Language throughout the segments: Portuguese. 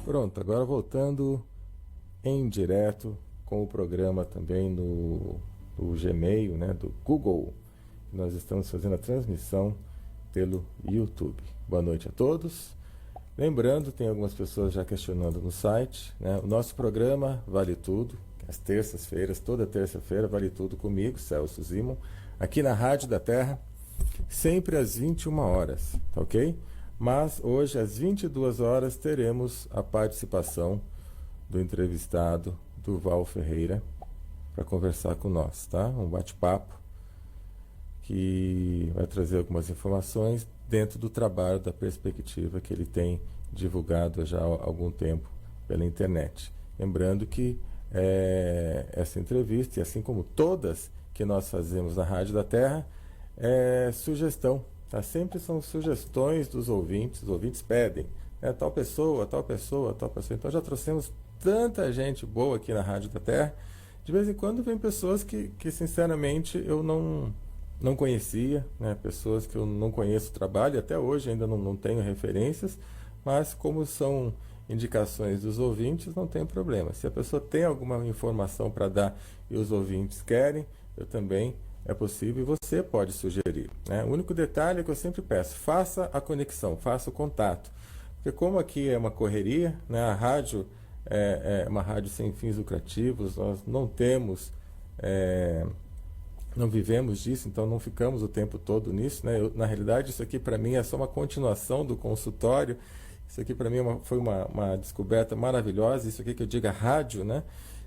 Pronto, agora voltando em direto com o programa também no Gmail, né, do Google. Nós estamos fazendo a transmissão pelo YouTube. Boa noite a todos. Lembrando, tem algumas pessoas já questionando no site, né, o nosso programa Vale Tudo, às terças-feiras, toda terça-feira, Vale Tudo comigo, Celso Zimon, aqui na Rádio da Terra, sempre às 21 horas, tá ok? Mas hoje, às 22 horas, teremos a participação do entrevistado Durval Ferreira para conversar com nós, tá? Um bate-papo que vai trazer algumas informações dentro do trabalho, da perspectiva que ele tem divulgado já há algum tempo pela internet. Lembrando que essa entrevista, e assim como todas que nós fazemos na Rádio da Terra, é sugestão. Tá? Sempre são sugestões dos ouvintes, os ouvintes pedem, né? Tal pessoa, tal pessoa, tal pessoa. Então já trouxemos tanta gente boa aqui na Rádio da Terra. De vez em quando vem pessoas que sinceramente eu não conhecia, né? Pessoas que eu não conheço o trabalho, até hoje ainda não tenho referências, mas como são indicações dos ouvintes, não tem problema. Se a pessoa tem alguma informação para dar e os ouvintes querem, eu também é possível e você pode sugerir, né? O único detalhe é que eu sempre peço, faça a conexão, faça o contato. Porque como aqui é uma correria, né? A rádio é uma rádio sem fins lucrativos, nós não temos, não vivemos disso, então não ficamos o tempo todo nisso, né? Na realidade, isso aqui para mim é só uma continuação do consultório. Isso aqui para mim foi uma descoberta maravilhosa, isso aqui que eu digo a rádio, né?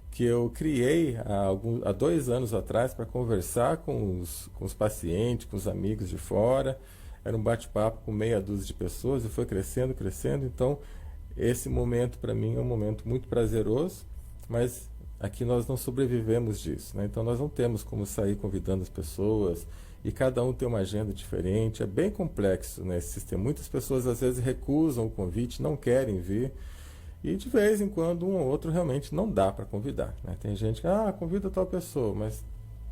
Que eu criei há 2 anos atrás para conversar com os pacientes, com os amigos de fora. Era um bate-papo com meia dúzia de pessoas e foi crescendo, crescendo. Então, esse momento para mim é um momento muito prazeroso, mas aqui nós não sobrevivemos disso, né? Então, nós não temos como sair convidando as pessoas e cada um tem uma agenda diferente. É bem complexo, né, esse sistema. Muitas pessoas às vezes recusam o convite, não querem vir. E de vez em quando um ou outro realmente não dá para convidar, né? Tem gente que convida tal pessoa, mas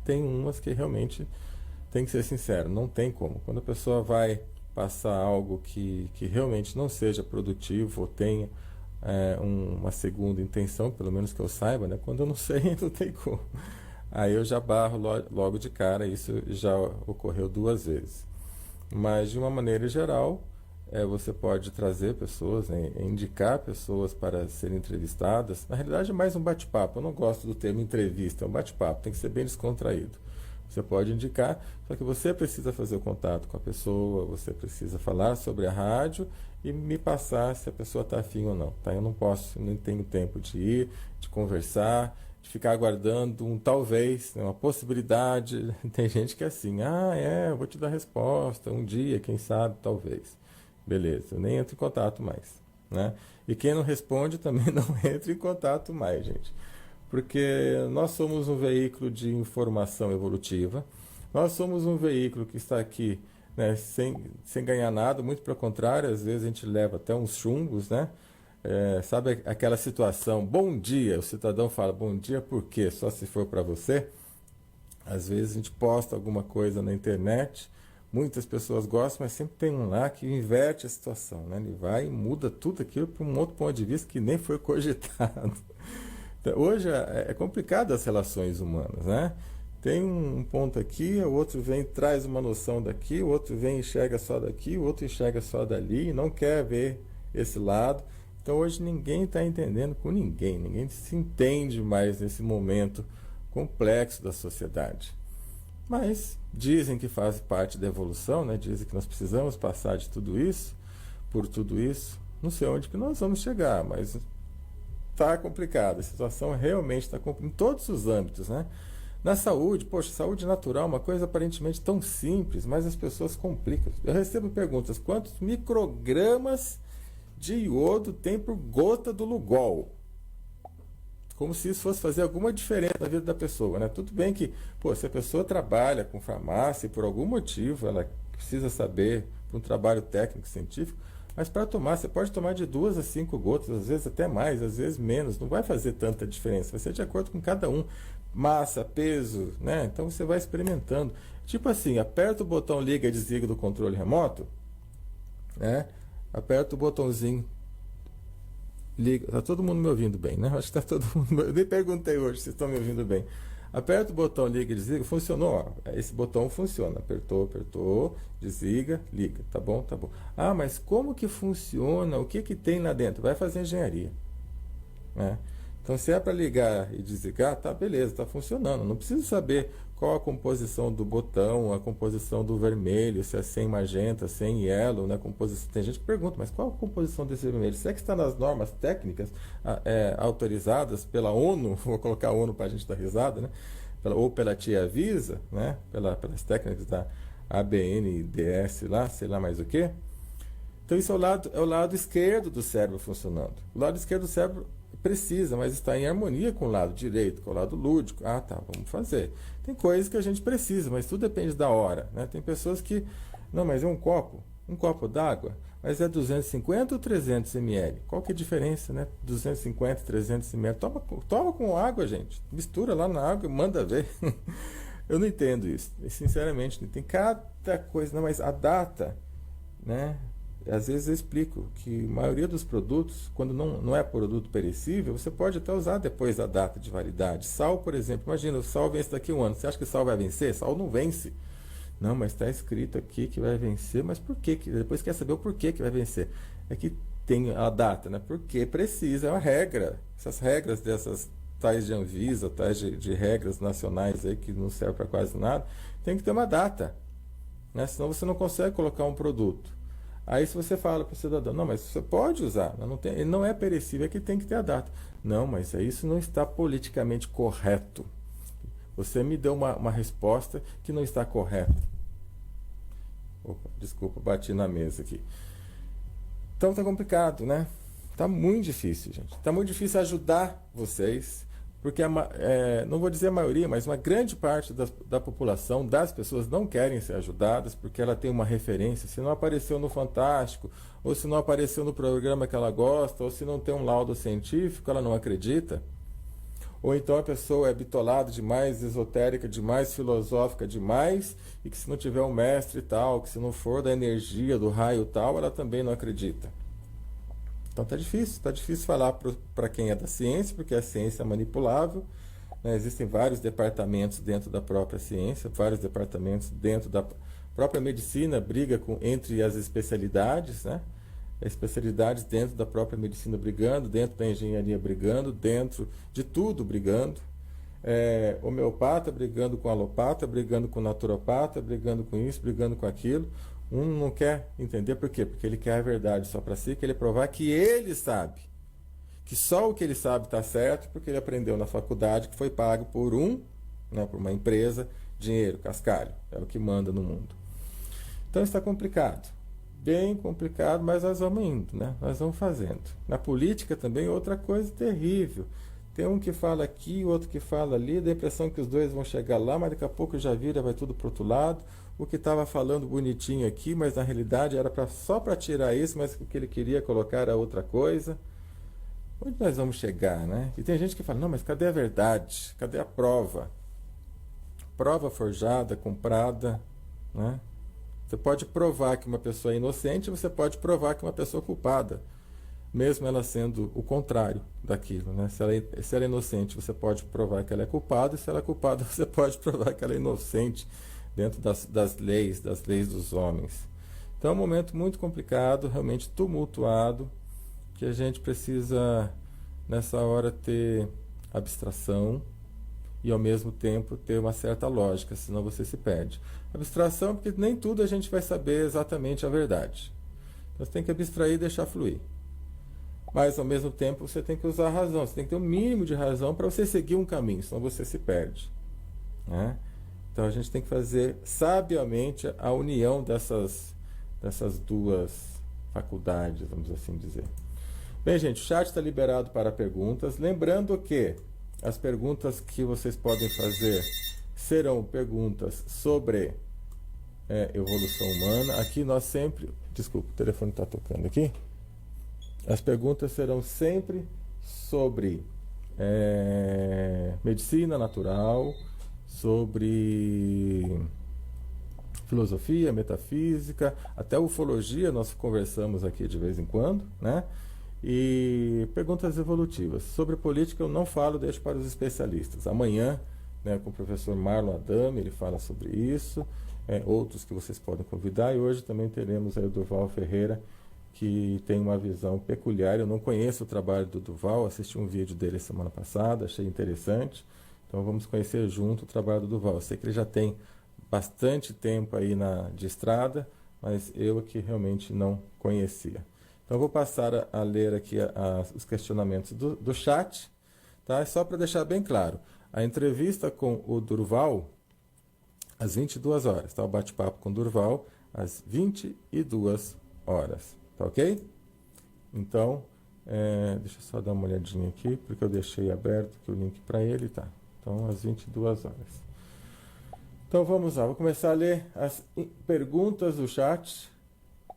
tem umas que realmente tem que ser sincero, não tem como. Quando a pessoa vai passar algo que realmente não seja produtivo ou tenha uma segunda intenção, pelo menos que eu saiba, né? Quando eu não sei, não tem como. Aí eu já barro logo de cara, isso já ocorreu 2 vezes. Mas de uma maneira geral, você pode trazer pessoas, né, indicar pessoas para serem entrevistadas. Na realidade é mais um bate-papo, eu não gosto do termo entrevista, é um bate-papo, tem que ser bem descontraído. Você pode indicar, só que você precisa fazer o contato com a pessoa, você precisa falar sobre a rádio e me passar se a pessoa está afim ou não. Tá? Eu não posso, não tenho tempo de ir, de conversar, de ficar aguardando um talvez, né, uma possibilidade. Tem gente que é assim, eu vou te dar resposta, um dia, quem sabe, talvez. Beleza, eu nem entro em contato mais, né? E quem não responde também não entra em contato mais, gente. Porque nós somos um veículo de informação evolutiva, nós somos um veículo que está aqui, né, sem ganhar nada, muito pelo contrário, às vezes a gente leva até uns chumbos, né? Sabe aquela situação, bom dia, o cidadão fala bom dia por quê? Só se for para você. Às vezes a gente posta alguma coisa na internet, muitas pessoas gostam, mas sempre tem um lá que inverte a situação, né? Ele vai e muda tudo aquilo para um outro ponto de vista que nem foi cogitado. Então, hoje é complicado as relações humanas, né? Tem um ponto aqui, o outro vem e traz uma noção daqui, o outro vem e enxerga só daqui, o outro enxerga só dali, e não quer ver esse lado. Então hoje ninguém está entendendo com ninguém se entende mais nesse momento complexo da sociedade. Mas dizem que faz parte da evolução, né? Dizem que nós precisamos passar de tudo isso, por tudo isso. Não sei onde que nós vamos chegar, mas está complicado. A situação realmente está complicada em todos os âmbitos, né? Na saúde, saúde natural, uma coisa aparentemente tão simples, mas as pessoas complicam. Eu recebo perguntas, quantos microgramas de iodo tem por gota do Lugol? Como se isso fosse fazer alguma diferença na vida da pessoa, né? Tudo bem que, se a pessoa trabalha com farmácia e por algum motivo ela precisa saber, para um trabalho técnico científico, mas para tomar, você pode tomar de 2 a 5 gotas, às vezes até mais, às vezes menos, não vai fazer tanta diferença, vai ser de acordo com cada um, massa, peso, né? Então você vai experimentando. Tipo assim, aperta o botão liga e desliga do controle remoto, né? Aperta o botãozinho liga. Tá todo mundo me ouvindo bem, né? Acho que tá todo mundo. Eu nem perguntei hoje se estão me ouvindo bem. Aperta o botão liga e desliga. Funcionou, ó. Esse botão funciona. Apertou, apertou, desliga, liga. Tá bom, tá bom. Ah, mas como que funciona? O que que tem lá dentro? Vai fazer engenharia, né? Então, se é para ligar e desligar, tá beleza, tá funcionando. Não preciso saber qual a composição do botão, a composição do vermelho, se é sem magenta, sem yellow, né? Composição. Tem gente que pergunta, mas qual a composição desse vermelho? Se é que está nas normas técnicas autorizadas pela ONU, vou colocar a ONU para a gente dar risada, né? Ou pela Tia Visa, né? Pelas técnicas da ABNDS lá, sei lá mais o que. Então, isso é o lado esquerdo do cérebro funcionando. O lado esquerdo do cérebro precisa, mas está em harmonia com o lado direito, com o lado lúdico. Ah, tá, vamos fazer. Tem coisas que a gente precisa, mas tudo depende da hora, né? Tem pessoas que, não, mas é um copo d'água, mas é 250 ou 300 ml. Qual que é a diferença, né? 250, 300 ml. Toma com água, gente. Mistura lá na água e manda ver. Eu não entendo isso. Sinceramente, tem cada coisa. Não, mas a data, né? Às vezes eu explico que a maioria dos produtos, quando não é produto perecível, você pode até usar depois da data de validade. Sal, por exemplo, imagina, o sal vence daqui a um ano. Você acha que o sal vai vencer? Sal não vence. Não, mas está escrito aqui que vai vencer, mas por quê? Depois quer saber o porquê que vai vencer. É que tem a data, né? Porque precisa, é uma regra. Essas regras dessas tais de Anvisa, tais de regras nacionais aí que não servem para quase nada, tem que ter uma data, né? Senão você não consegue colocar um produto. Aí se você fala para o cidadão, não, mas você pode usar, não tem, ele não é perecível, é que tem que ter a data. Não, mas isso não está politicamente correto. Você me deu uma resposta que não está correta. Opa, desculpa, bati na mesa aqui. Então tá complicado, né? Tá muito difícil, gente. Tá muito difícil ajudar vocês, porque não vou dizer a maioria, mas uma grande parte da população, das pessoas, não querem ser ajudadas porque ela tem uma referência. Se não apareceu no Fantástico, ou se não apareceu no programa que ela gosta, ou se não tem um laudo científico, ela não acredita. Ou então a pessoa é bitolada demais, esotérica demais, filosófica demais, e que se não tiver um mestre tal, que se não for da energia, do raio tal, ela também não acredita. Então tá difícil falar para quem é da ciência, porque a ciência é manipulável, né? Existem vários departamentos dentro da própria ciência, vários departamentos dentro da própria medicina, briga entre as especialidades, né? Especialidades dentro da própria medicina brigando, dentro da engenharia brigando, dentro de tudo brigando. Homeopata brigando com alopata, brigando com naturopata, brigando com isso, brigando com aquilo. Um não quer entender por quê? Porque ele quer a verdade só para si, que ele provar que ele sabe. Que só o que ele sabe está certo, porque ele aprendeu na faculdade, que foi pago por por uma empresa, dinheiro, cascalho. É o que manda no mundo. Então está complicado. Bem complicado, mas nós vamos indo, né? Nós vamos fazendo. Na política também, outra coisa terrível. Tem um que fala aqui, outro que fala ali, dá a impressão que os dois vão chegar lá, mas daqui a pouco já vira, vai tudo para o outro lado. O que estava falando bonitinho aqui, mas na realidade era só para tirar isso, mas o que ele queria colocar era outra coisa. Onde nós vamos chegar, né? E tem gente que fala, não, mas cadê a verdade? Cadê a prova? Prova forjada, comprada, né? Você pode provar que uma pessoa é inocente, você pode provar que uma pessoa é culpada, mesmo ela sendo o contrário daquilo, né? Se ela é inocente, você pode provar que ela é culpada, e se ela é culpada, você pode provar que ela é inocente dentro das leis dos homens. Então é um momento muito complicado, realmente tumultuado, que a gente precisa, nessa hora, ter abstração e, ao mesmo tempo, ter uma certa lógica, senão você se perde. Abstração, porque nem tudo a gente vai saber exatamente a verdade. Então você tem que abstrair e deixar fluir. Mas, ao mesmo tempo, você tem que usar a razão. Você tem que ter o mínimo de razão para você seguir um caminho, senão você se perde, né? Então, a gente tem que fazer sabiamente a união dessas duas faculdades, vamos assim dizer. Bem, gente, o chat está liberado para perguntas. Lembrando que as perguntas que vocês podem fazer serão perguntas sobre evolução humana. Aqui nós sempre... Desculpa, o telefone está tocando aqui. As perguntas serão sempre sobre medicina natural, sobre filosofia, metafísica, até ufologia nós conversamos aqui de vez em quando, né? E perguntas evolutivas. Sobre política eu não falo, deixo para os especialistas. Amanhã, né, com o professor Marlon Adame, ele fala sobre isso, outros que vocês podem convidar, e hoje também teremos aí o Durval Ferreira, que tem uma visão peculiar. Eu não conheço o trabalho do Durval, assisti um vídeo dele semana passada, achei interessante, então vamos conhecer junto o trabalho do Durval. Eu sei que ele já tem bastante tempo aí de estrada, mas eu aqui realmente não conhecia. Então vou passar a ler aqui os questionamentos do chat, tá? Só para deixar bem claro, a entrevista com o Durval às 22 horas, tá? O bate-papo com o Durval às 22 horas, tá ok? Então, deixa eu só dar uma olhadinha aqui, porque eu deixei aberto aqui o link para ele, tá? Então, às 22 horas. Então, vamos lá, vou começar a ler as perguntas do chat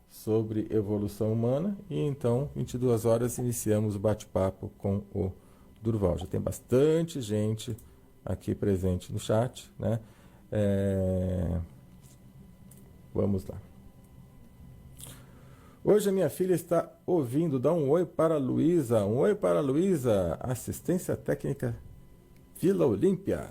sobre evolução humana e então, 22 horas, iniciamos o bate-papo com o Durval. Já tem bastante gente aqui presente no chat, né? Vamos lá. Hoje a minha filha está ouvindo. Dá um oi para a Luísa. Um oi para a Luísa. Assistência técnica Vila Olímpia.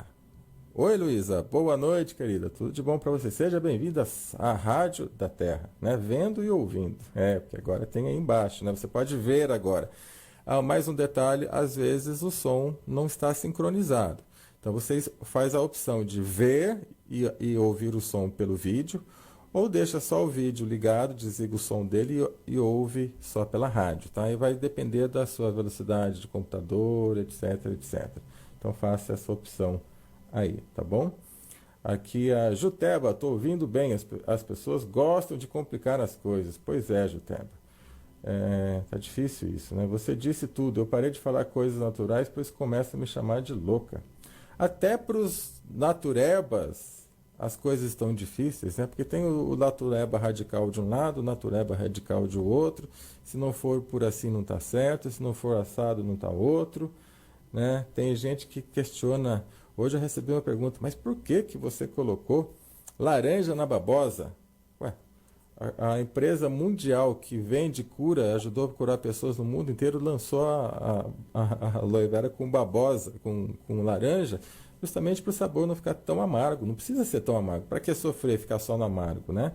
Oi, Luísa. Boa noite, querida. Tudo de bom para você. Seja bem-vinda à Rádio da Terra, né? Vendo e ouvindo. Porque agora tem aí embaixo, né? Você pode ver agora. Mais um detalhe, às vezes o som não está sincronizado. Então, vocês faz a opção de ver e ouvir o som pelo vídeo, ou deixa só o vídeo ligado, desliga o som dele e ouve só pela rádio, tá? E vai depender da sua velocidade de computador, etc, etc. Então, faça essa opção aí, tá bom? Aqui a Juteba, estou ouvindo bem, as pessoas gostam de complicar as coisas. Pois é, Juteba. Tá difícil isso, né? Você disse tudo, eu parei de falar coisas naturais, pois começa a me chamar de louca. Até para os naturebas as coisas estão difíceis, né? Porque tem o natureba radical de um lado, o natureba radical de outro. Se não for por assim não está certo, se não for assado não está outro, né? Tem gente que questiona. Hoje eu recebi uma pergunta, mas por que você colocou laranja na babosa? Ué, a empresa mundial que vende cura, ajudou a curar pessoas no mundo inteiro, lançou a aloe vera com babosa, com laranja, justamente para o sabor não ficar tão amargo. Não precisa ser tão amargo. Para que sofrer ficar só no amargo, né?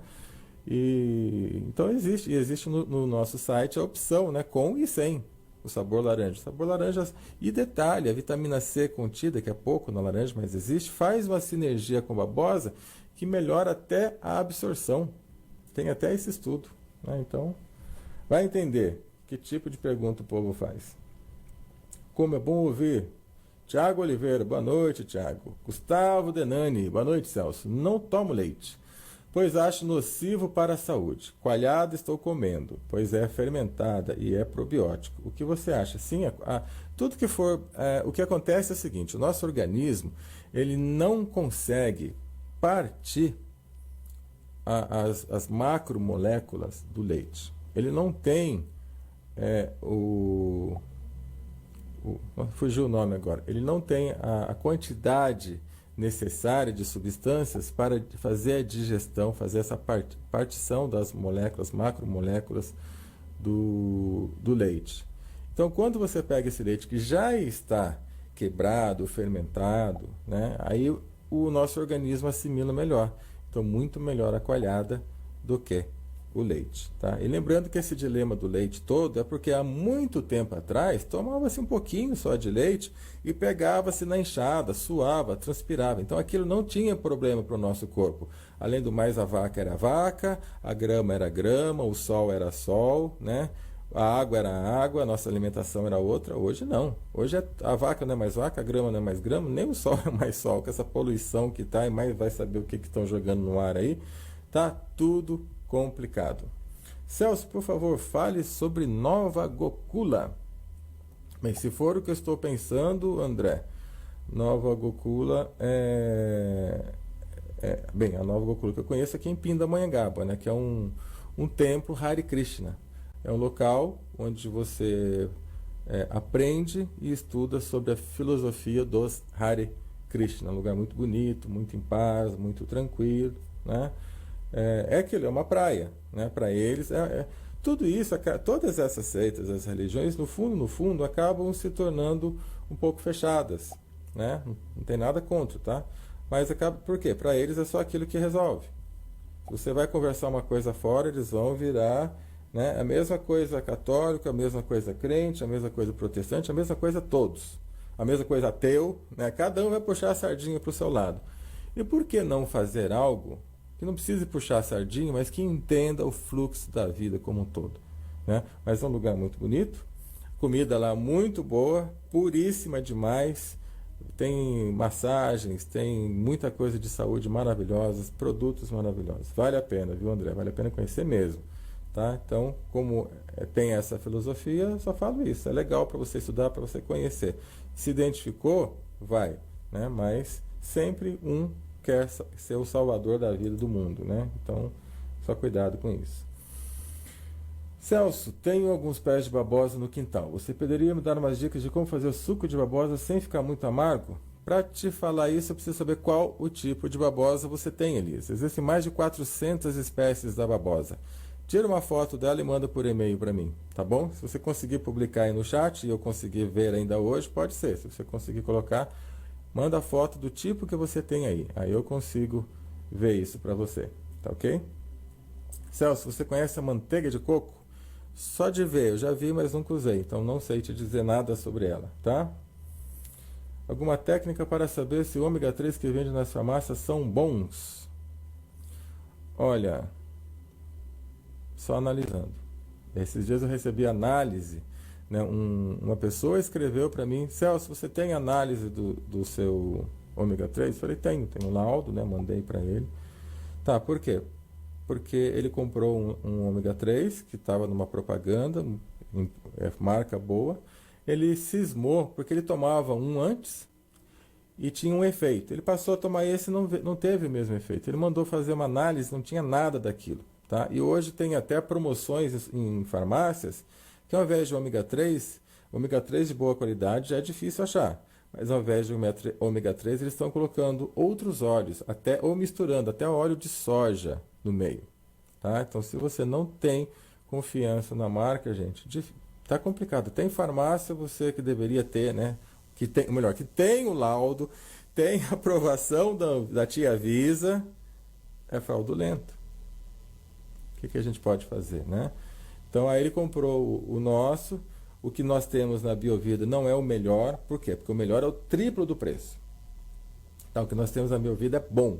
Então existe no nosso site a opção, né, com e sem o sabor laranja. O sabor laranja, e detalhe, a vitamina C contida, que é pouco na laranja, mas existe, faz uma sinergia com babosa que melhora até a absorção. Tem até esse estudo, né? Então, vai entender que tipo de pergunta o povo faz. Como é bom ouvir. Tiago Oliveira, boa noite, Tiago. Gustavo Denani, boa noite, Celso. Não tomo leite, pois acho nocivo para a saúde. Coalhada estou comendo, pois é fermentada e é probiótico. O que você acha? Sim, tudo que for... o que acontece é o seguinte, o nosso organismo, ele não consegue partir as macromoléculas do leite. Ele não tem fugiu o nome agora. Ele não tem a quantidade necessária de substâncias para fazer a digestão, fazer essa partição das moléculas, macromoléculas do leite. Então, quando você pega esse leite que já está quebrado, fermentado, né, aí o nosso organismo assimila melhor. Então, muito melhor a coalhada do que o leite, tá? E lembrando que esse dilema do leite todo é porque há muito tempo atrás tomava-se um pouquinho só de leite e pegava-se na enxada, suava, transpirava. Então aquilo não tinha problema para o nosso corpo. Além do mais, a vaca era vaca, a grama era grama, o sol era sol, né? A água era água, a nossa alimentação era outra. Hoje não. Hoje a vaca não é mais vaca, a grama não é mais grama, nem o sol é mais sol. Com essa poluição que está, e mais vai saber o que estão jogando no ar aí, tá tudo complicado. Celso, por favor, fale sobre Nova Gokula. Bem, se for o que eu estou pensando, André, Nova Gokula bem, a Nova Gokula que eu conheço aqui em Pindamonhangaba, né, que é um templo Hare Krishna. É um local onde você aprende e estuda sobre a filosofia dos Hare Krishna. Um lugar muito bonito, muito em paz, muito tranquilo, né? É uma praia, né? Para eles, Tudo isso, todas essas seitas, as religiões, no fundo, acabam se tornando um pouco fechadas, né? Não tem nada contra, tá? Mas acaba, por quê? Para eles é só aquilo que resolve. Se você vai conversar uma coisa fora, eles vão virar, né, a mesma coisa católico, a mesma coisa crente, a mesma coisa protestante, a mesma coisa todos. A mesma coisa ateu, né? Cada um vai puxar a sardinha para o seu lado. E por que não fazer algo que não precise puxar a sardinha, mas que entenda o fluxo da vida como um todo, né? Mas é um lugar muito bonito, comida lá muito boa, puríssima demais, tem massagens, tem muita coisa de saúde maravilhosa, produtos maravilhosos. Vale a pena, viu, André? Vale a pena conhecer mesmo, tá? Então, como tem essa filosofia, eu só falo isso. É legal para você estudar, para você conhecer. Se identificou, vai, né? Mas sempre um quer ser o salvador da vida do mundo, né? Então, só cuidado com isso. Celso, tenho alguns pés de babosa no quintal. Você poderia me dar umas dicas de como fazer o suco de babosa sem ficar muito amargo? Para te falar isso, eu preciso saber qual o tipo de babosa você tem, Elisa. Existem mais de 400 espécies da babosa. Tira uma foto dela e manda por e-mail para mim, tá bom? Se você conseguir publicar aí no chat e eu conseguir ver ainda hoje, pode ser. Se você conseguir colocar, manda a foto do tipo que você tem aí. Aí eu consigo ver isso para você, tá ok? Celso, você conhece a manteiga de coco? Só de ver, eu já vi, mas nunca usei, então não sei te dizer nada sobre ela, tá? Alguma técnica para saber se o ômega 3 que vende nas farmácias são bons? Olha, só analisando. Esses dias eu recebi análise, né? Uma pessoa escreveu para mim: Celso, você tem análise do seu ômega 3? Falei, tenho um laudo, né? Mandei para ele. Tá, por quê? Porque ele comprou um ômega 3 que estava numa propaganda, marca boa. Ele cismou porque ele tomava um antes e tinha um efeito. Ele passou a tomar esse e não teve o mesmo efeito. Ele mandou fazer uma análise, não tinha nada daquilo. Tá? E hoje tem até promoções em farmácias que ao invés de ômega 3 de boa qualidade já é difícil achar. Mas ao invés de ômega 3 eles estão colocando outros óleos, ou misturando até óleo de soja no meio. Tá? Então, se você não tem confiança na marca, gente, tá complicado. Tem farmácia, você que deveria ter, né? Que tem o laudo, tem a aprovação da tia Visa, é fraudulento. O que a gente pode fazer, né? Então, aí ele comprou o nosso. O que nós temos na Biovida não é o melhor. Por quê? Porque o melhor é o triplo do preço. Então, o que nós temos na Biovida é bom,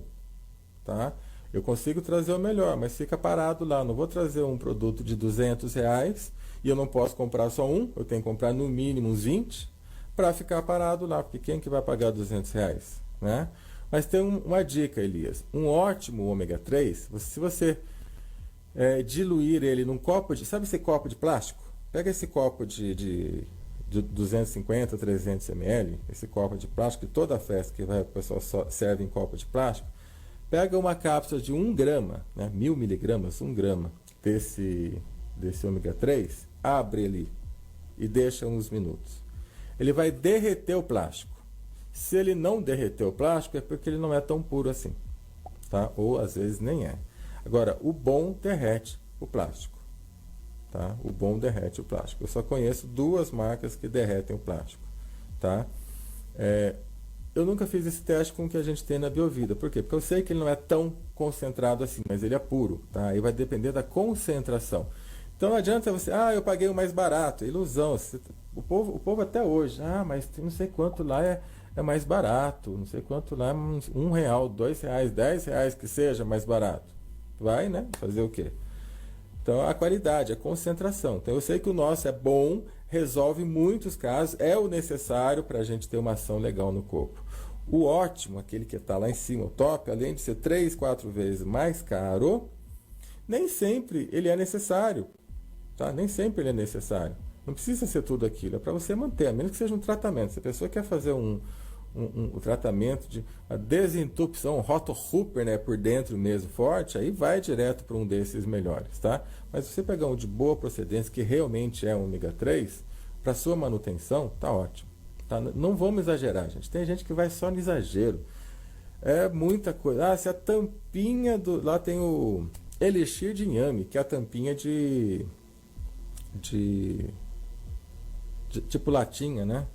tá? Eu consigo trazer o melhor, mas fica parado lá. Não vou trazer um produto de R$200 e eu não posso comprar só um. Eu tenho que comprar no mínimo uns 20 para ficar parado lá. Porque quem que vai pagar R$200, né? Mas tem uma dica, Elias. Um ótimo ômega 3, se você diluir ele num copo de... Sabe esse copo de plástico? Pega esse copo de 250, 300 ml, esse copo de plástico, que toda festa que vai, o pessoal só serve em copo de plástico. Pega uma cápsula de 1 grama, né, 1000 miligramas, 1 grama desse ômega 3, abre ele e deixa uns minutos. Ele vai derreter o plástico. Se ele não derreter o plástico, é porque ele não é tão puro assim, tá? Ou às vezes nem é. Agora, o bom derrete o plástico, tá? O bom derrete o plástico. Eu só conheço 2 marcas que derretem o plástico, tá? Eu nunca fiz esse teste com o que a gente tem na Biovida. Por quê? Porque eu sei que ele não é tão concentrado assim, mas ele é puro, tá? Aí vai depender da concentração. Então não adianta você, eu paguei o mais barato. Ilusão. O povo até hoje, mas não sei quanto lá é mais barato, não sei quanto lá é R$1, R$2, R$10 que seja mais barato. Vai, né? Fazer o quê? Então, a qualidade, a concentração. Então, eu sei que o nosso é bom, resolve muitos casos, é o necessário para a gente ter uma ação legal no corpo. O ótimo, aquele que está lá em cima, o top, além de ser 3, 4 vezes mais caro, nem sempre ele é necessário. Tá? Nem sempre ele é necessário. Não precisa ser tudo aquilo, é para você manter, a menos que seja um tratamento. Se a pessoa quer fazer um tratamento de uma desentupção, um rotorrupper, né, por dentro mesmo forte, aí vai direto para um desses melhores, tá? Mas se você pegar um de boa procedência, que realmente é um ômega 3, para sua manutenção, tá ótimo. Tá? Não vamos exagerar, gente. Tem gente que vai só no exagero. É muita coisa. Se a tampinha lá tem o elixir de inhame, que é a tampinha de de tipo latinha, né?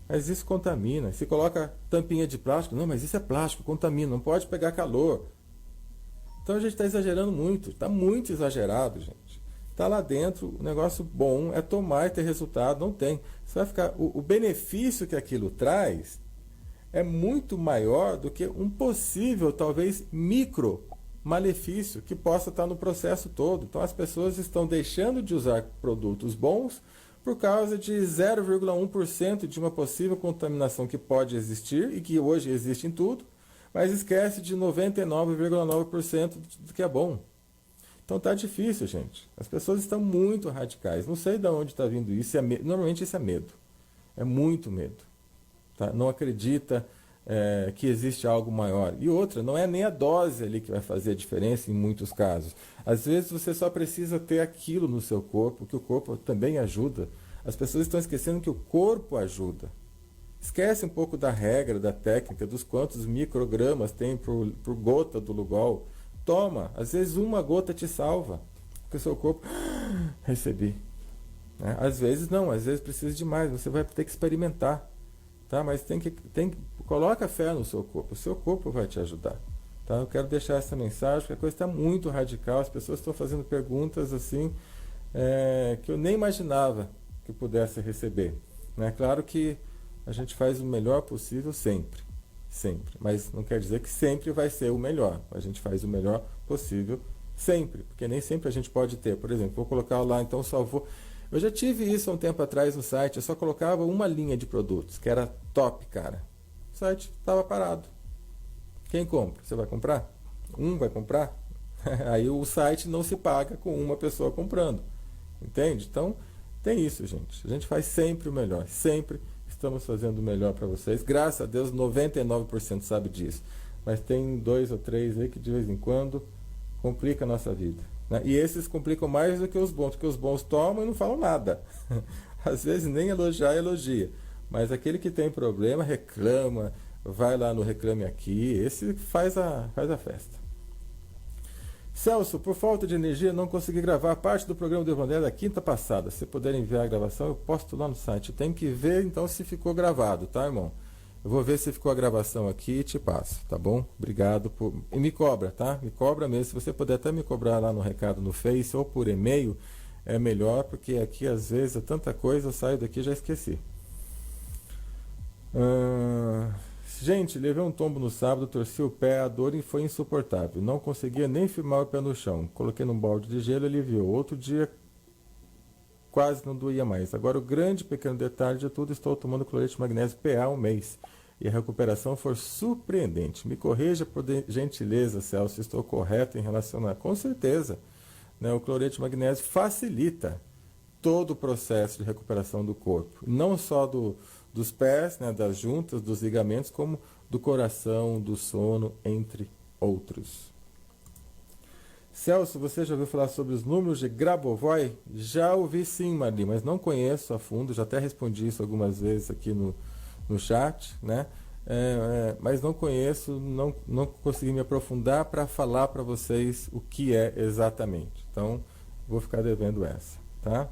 Mas isso contamina. Se coloca tampinha de plástico, não, mas isso é plástico, contamina, não pode pegar calor. Então a gente está exagerando muito, está muito exagerado, gente. Está lá dentro, o negócio bom é tomar e ter resultado, não tem. Você vai ficar, o benefício que aquilo traz é muito maior do que um possível, talvez, micro malefício que possa estar no processo todo. Então as pessoas estão deixando de usar produtos bons por causa de 0,1% de uma possível contaminação que pode existir e que hoje existe em tudo, mas esquece de 99,9% do que é bom. Então tá difícil, gente. As pessoas estão muito radicais. Não sei de onde está vindo isso. Normalmente isso é medo. É muito medo. Tá? Não acredita que existe algo maior. E outra, não é nem a dose ali que vai fazer a diferença em muitos casos. Às vezes você só precisa ter aquilo no seu corpo, que o corpo também ajuda. As pessoas estão esquecendo que o corpo ajuda. Esquece um pouco da regra, da técnica, dos quantos microgramas tem por gota do Lugol. Toma, às vezes uma gota te salva, porque o seu corpo recebi. Né? Às vezes não, às vezes precisa de mais, você vai ter que experimentar. Tá? Mas coloca fé no seu corpo, o seu corpo vai te ajudar. Tá? Eu quero deixar essa mensagem, porque a coisa está muito radical, as pessoas estão fazendo perguntas assim que eu nem imaginava que pudesse receber. Né? Claro que a gente faz o melhor possível sempre, sempre, mas não quer dizer que sempre vai ser o melhor. A gente faz o melhor possível sempre, porque nem sempre a gente pode ter. Por exemplo, vou colocar lá, então salvou. Eu já tive isso há um tempo atrás no site, eu só colocava uma linha de produtos, que era top, cara. O site estava parado. Quem compra? Você vai comprar? Um vai comprar? Aí o site não se paga com uma pessoa comprando. Entende? Então, tem isso, gente. A gente faz sempre o melhor, sempre estamos fazendo o melhor para vocês. Graças a Deus, 99% sabe disso. Mas tem 2 ou 3 aí que de vez em quando complica a nossa vida. Né? E esses complicam mais do que os bons, porque os bons tomam e não falam nada. Às vezes nem elogia. Mas aquele que tem problema, reclama, vai lá no Reclame Aqui, esse faz a festa. Celso, por falta de energia, não consegui gravar parte do programa do Evangelho da quinta passada. Se puder enviar a gravação, eu posto lá no site. Tem que ver, então, se ficou gravado, tá, irmão? Eu vou ver se ficou a gravação aqui e te passo, tá bom? Obrigado por... E me cobra, tá? Me cobra mesmo. Se você puder até me cobrar lá no recado no Face ou por e-mail, é melhor, porque aqui, às vezes, é tanta coisa, eu saio daqui e já esqueci. Gente, levei um tombo no sábado, torci o pé, a dor foi insuportável. Não conseguia nem firmar o pé no chão. Coloquei num balde de gelo e aliviou. Outro dia quase não doía mais. Agora o grande pequeno detalhe de tudo, estou tomando cloreto de magnésio PA há um mês. E a recuperação foi surpreendente. Me corrija por gentileza, Celso, estou correto em relação a... Com certeza. Né? O cloreto de magnésio facilita todo o processo de recuperação do corpo. Não só dos pés, né, das juntas, dos ligamentos, como do coração, do sono, entre outros. Celso, você já ouviu falar sobre os números de Grabovoi? Já ouvi sim, Marli, mas não conheço a fundo, já até respondi isso algumas vezes aqui no chat, né? Mas não conheço, não consegui me aprofundar para falar para vocês o que é exatamente. Então, vou ficar devendo essa, tá?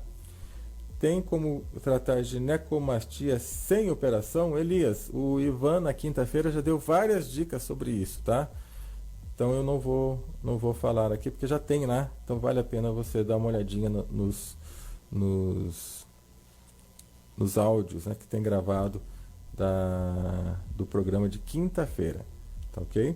Tem como tratar ginecomastia sem operação? Elias, o Ivan na quinta-feira já deu várias dicas sobre isso, tá? Então eu não vou falar aqui, porque já tem lá. Então vale a pena você dar uma olhadinha nos áudios, né, que tem gravado do programa de quinta-feira, tá ok?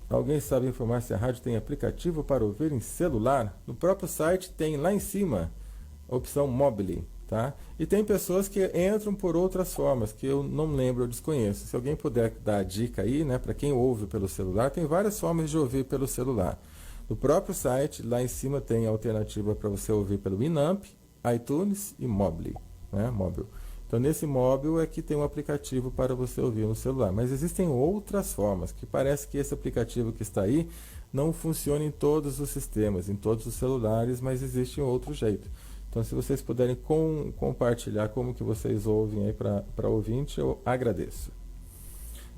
Alguém sabe informar se a rádio tem aplicativo para ouvir em celular? No próprio site tem lá em cima a opção Mobile, tá? E tem pessoas que entram por outras formas, que eu não lembro, eu desconheço. Se alguém puder dar a dica aí, né, para quem ouve pelo celular, tem várias formas de ouvir pelo celular. No próprio site, lá em cima tem a alternativa para você ouvir pelo Winamp, iTunes e Mobile, né, móvel. Então, nesse móvel é que tem um aplicativo para você ouvir no celular. Mas existem outras formas, que parece que esse aplicativo que está aí não funciona em todos os sistemas, em todos os celulares, mas existe um outro jeito. Então, se vocês puderem compartilhar como que vocês ouvem aí para ouvinte, eu agradeço.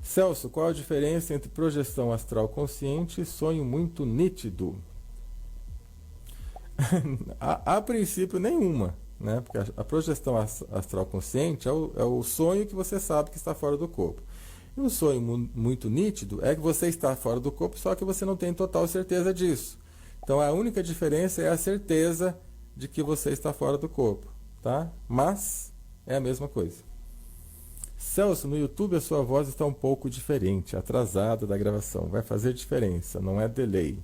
Celso, qual a diferença entre projeção astral consciente e sonho muito nítido? A princípio, nenhuma, né? Porque a projeção astral consciente é o sonho que você sabe que está fora do corpo. E um sonho muito nítido é que você está fora do corpo, só que você não tem total certeza disso. Então, a única diferença é a certeza de que você está fora do corpo, tá? Mas é a mesma coisa. Celso, no YouTube a sua voz está um pouco diferente, atrasada da gravação. Vai fazer diferença, não é delay.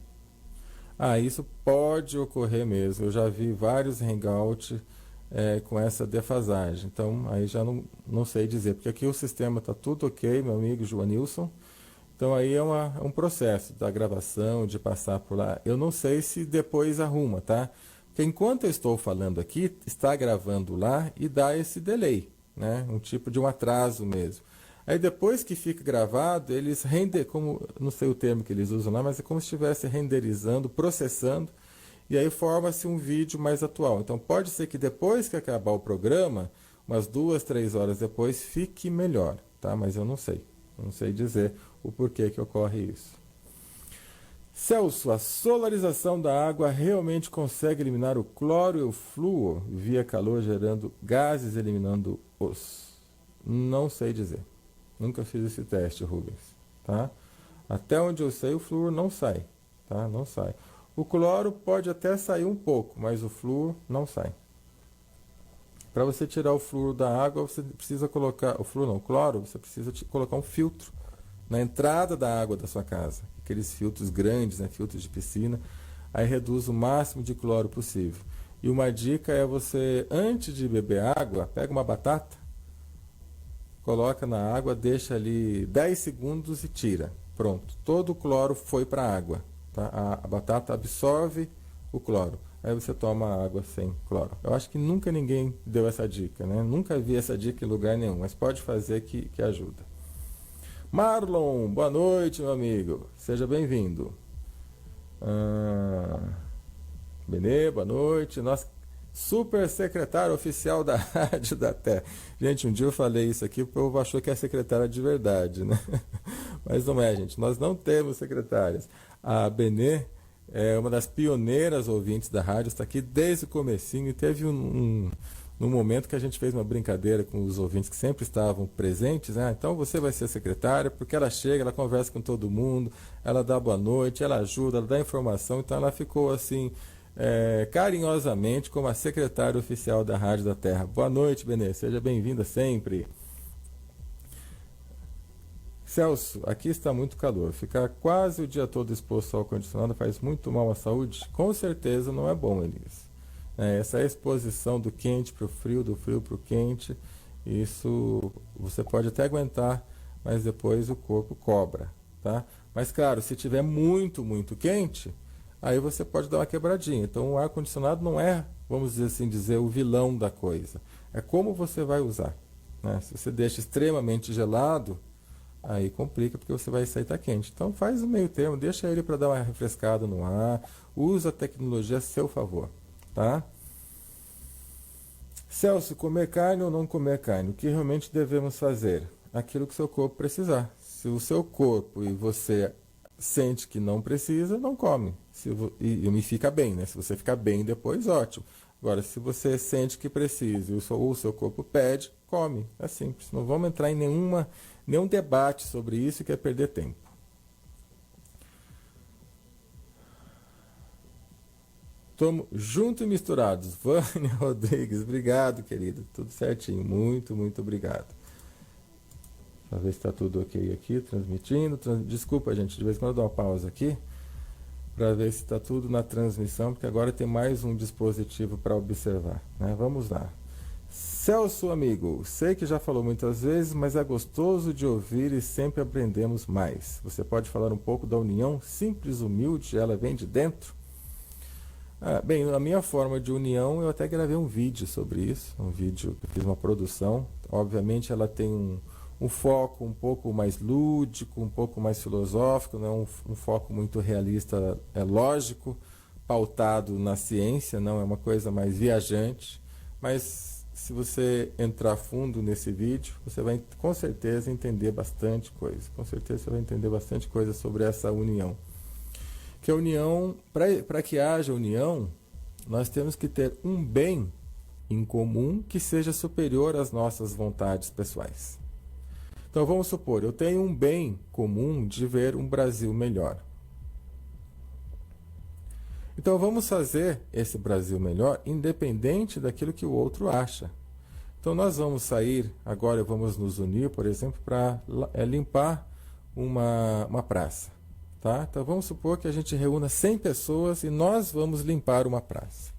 Isso pode ocorrer mesmo. Eu já vi vários hangouts com essa defasagem. Então, aí já não sei dizer. Porque aqui o sistema está tudo ok, meu amigo Joanilson. Então, aí é um processo da gravação, de passar por lá. Eu não sei se depois arruma, tá? Porque enquanto eu estou falando aqui, está gravando lá e dá esse delay, né? Um tipo de um atraso mesmo. Aí depois que fica gravado, eles como não sei o termo que eles usam lá, mas é como se estivesse renderizando, processando, e aí forma-se um vídeo mais atual. Então pode ser que depois que acabar o programa, umas 2, 3 horas depois, fique melhor, tá? Mas eu não sei dizer o porquê que ocorre isso. Celso, a solarização da água realmente consegue eliminar o cloro e o flúor via calor, gerando gases, eliminando os? Não sei dizer. Nunca fiz esse teste, Rubens. Tá? Até onde eu sei, o flúor não sai. Tá? Não sai. O cloro pode até sair um pouco, mas o flúor não sai. Para você tirar o flúor da água, você precisa colocar... o cloro, você precisa colocar um filtro na entrada da água da sua casa. Aqueles filtros grandes, né? Filtros de piscina. Aí reduz o máximo de cloro possível. E uma dica é você, antes de beber água, pega uma batata, coloca na água, deixa ali 10 segundos e tira. Pronto. Todo o cloro foi para a água. Tá? A batata absorve o cloro. Aí você toma a água sem cloro. Eu acho que nunca ninguém deu essa dica, né? Nunca vi essa dica em lugar nenhum, mas pode fazer que ajuda. Marlon, boa noite, meu amigo. Seja bem-vindo. Benê, boa noite. Nosso super secretário oficial da Rádio da Terra. Gente, um dia eu falei isso aqui, o povo achou que é secretária de verdade, né? Mas não é, gente. Nós não temos secretárias. A Benê é uma das pioneiras ouvintes da rádio, está aqui desde o comecinho e teve num momento que a gente fez uma brincadeira com os ouvintes que sempre estavam presentes, né? Então você vai ser secretária, porque ela chega, ela conversa com todo mundo, ela dá boa noite, ela ajuda, ela dá informação, então ela ficou assim, carinhosamente como a secretária oficial da Rádio da Terra. Boa noite, Benê, seja bem-vinda sempre. Celso, aqui está muito calor. Ficar quase o dia todo exposto ao ar-condicionado faz muito mal à saúde? Com certeza não é bom, Elias. Essa exposição do quente para o frio, do frio para o quente, isso você pode até aguentar, mas depois o corpo cobra, tá? Mas claro, se tiver muito, muito quente, aí você pode dar uma quebradinha. Então o ar-condicionado não é, vamos dizer assim, o vilão da coisa. É como você vai usar, né? Se você deixa extremamente gelado, aí complica porque você vai sair tá quente. Então faz o meio termo, deixa ele para dar uma refrescada no ar, usa a tecnologia a seu favor. Tá? Celso, comer carne ou não comer carne? O que realmente devemos fazer? Aquilo que o seu corpo precisar. Se o seu corpo e você sente que não precisa, não come. E me fica bem, né? Se você ficar bem depois, ótimo. Agora, se você sente que precisa ou o seu corpo pede, come. É simples. Não vamos entrar em nenhum debate sobre isso que é perder tempo. Estamos juntos e misturados. Vânia Rodrigues, obrigado, querido. Tudo certinho. Muito, muito obrigado. Para ver se está tudo ok aqui, transmitindo. Desculpa, gente, de vez em quando eu dou uma pausa aqui para ver se está tudo na transmissão, porque agora tem mais um dispositivo para observar, né? Vamos lá. Celso, amigo, sei que já falou muitas vezes, mas é gostoso de ouvir e sempre aprendemos mais. Você pode falar um pouco da união simples, humilde, ela vem de dentro? Bem, a minha forma de união, eu até gravei um vídeo sobre isso, um vídeo que eu fiz uma produção. Obviamente ela tem um foco um pouco mais lúdico, um pouco mais filosófico, não um foco muito realista, lógico, pautado na ciência, não é uma coisa mais viajante, mas se você entrar fundo nesse vídeo, você vai com certeza entender bastante coisa, com certeza você vai entender bastante coisa sobre essa união. Que a união, para que haja união, nós temos que ter um bem em comum que seja superior às nossas vontades pessoais. Então vamos supor, eu tenho um bem comum de ver um Brasil melhor. Então vamos fazer esse Brasil melhor independente daquilo que o outro acha. Então nós vamos sair, agora vamos nos unir, por exemplo, para limpar uma praça. Tá? Então vamos supor que a gente reúna 100 pessoas e nós vamos limpar uma praça.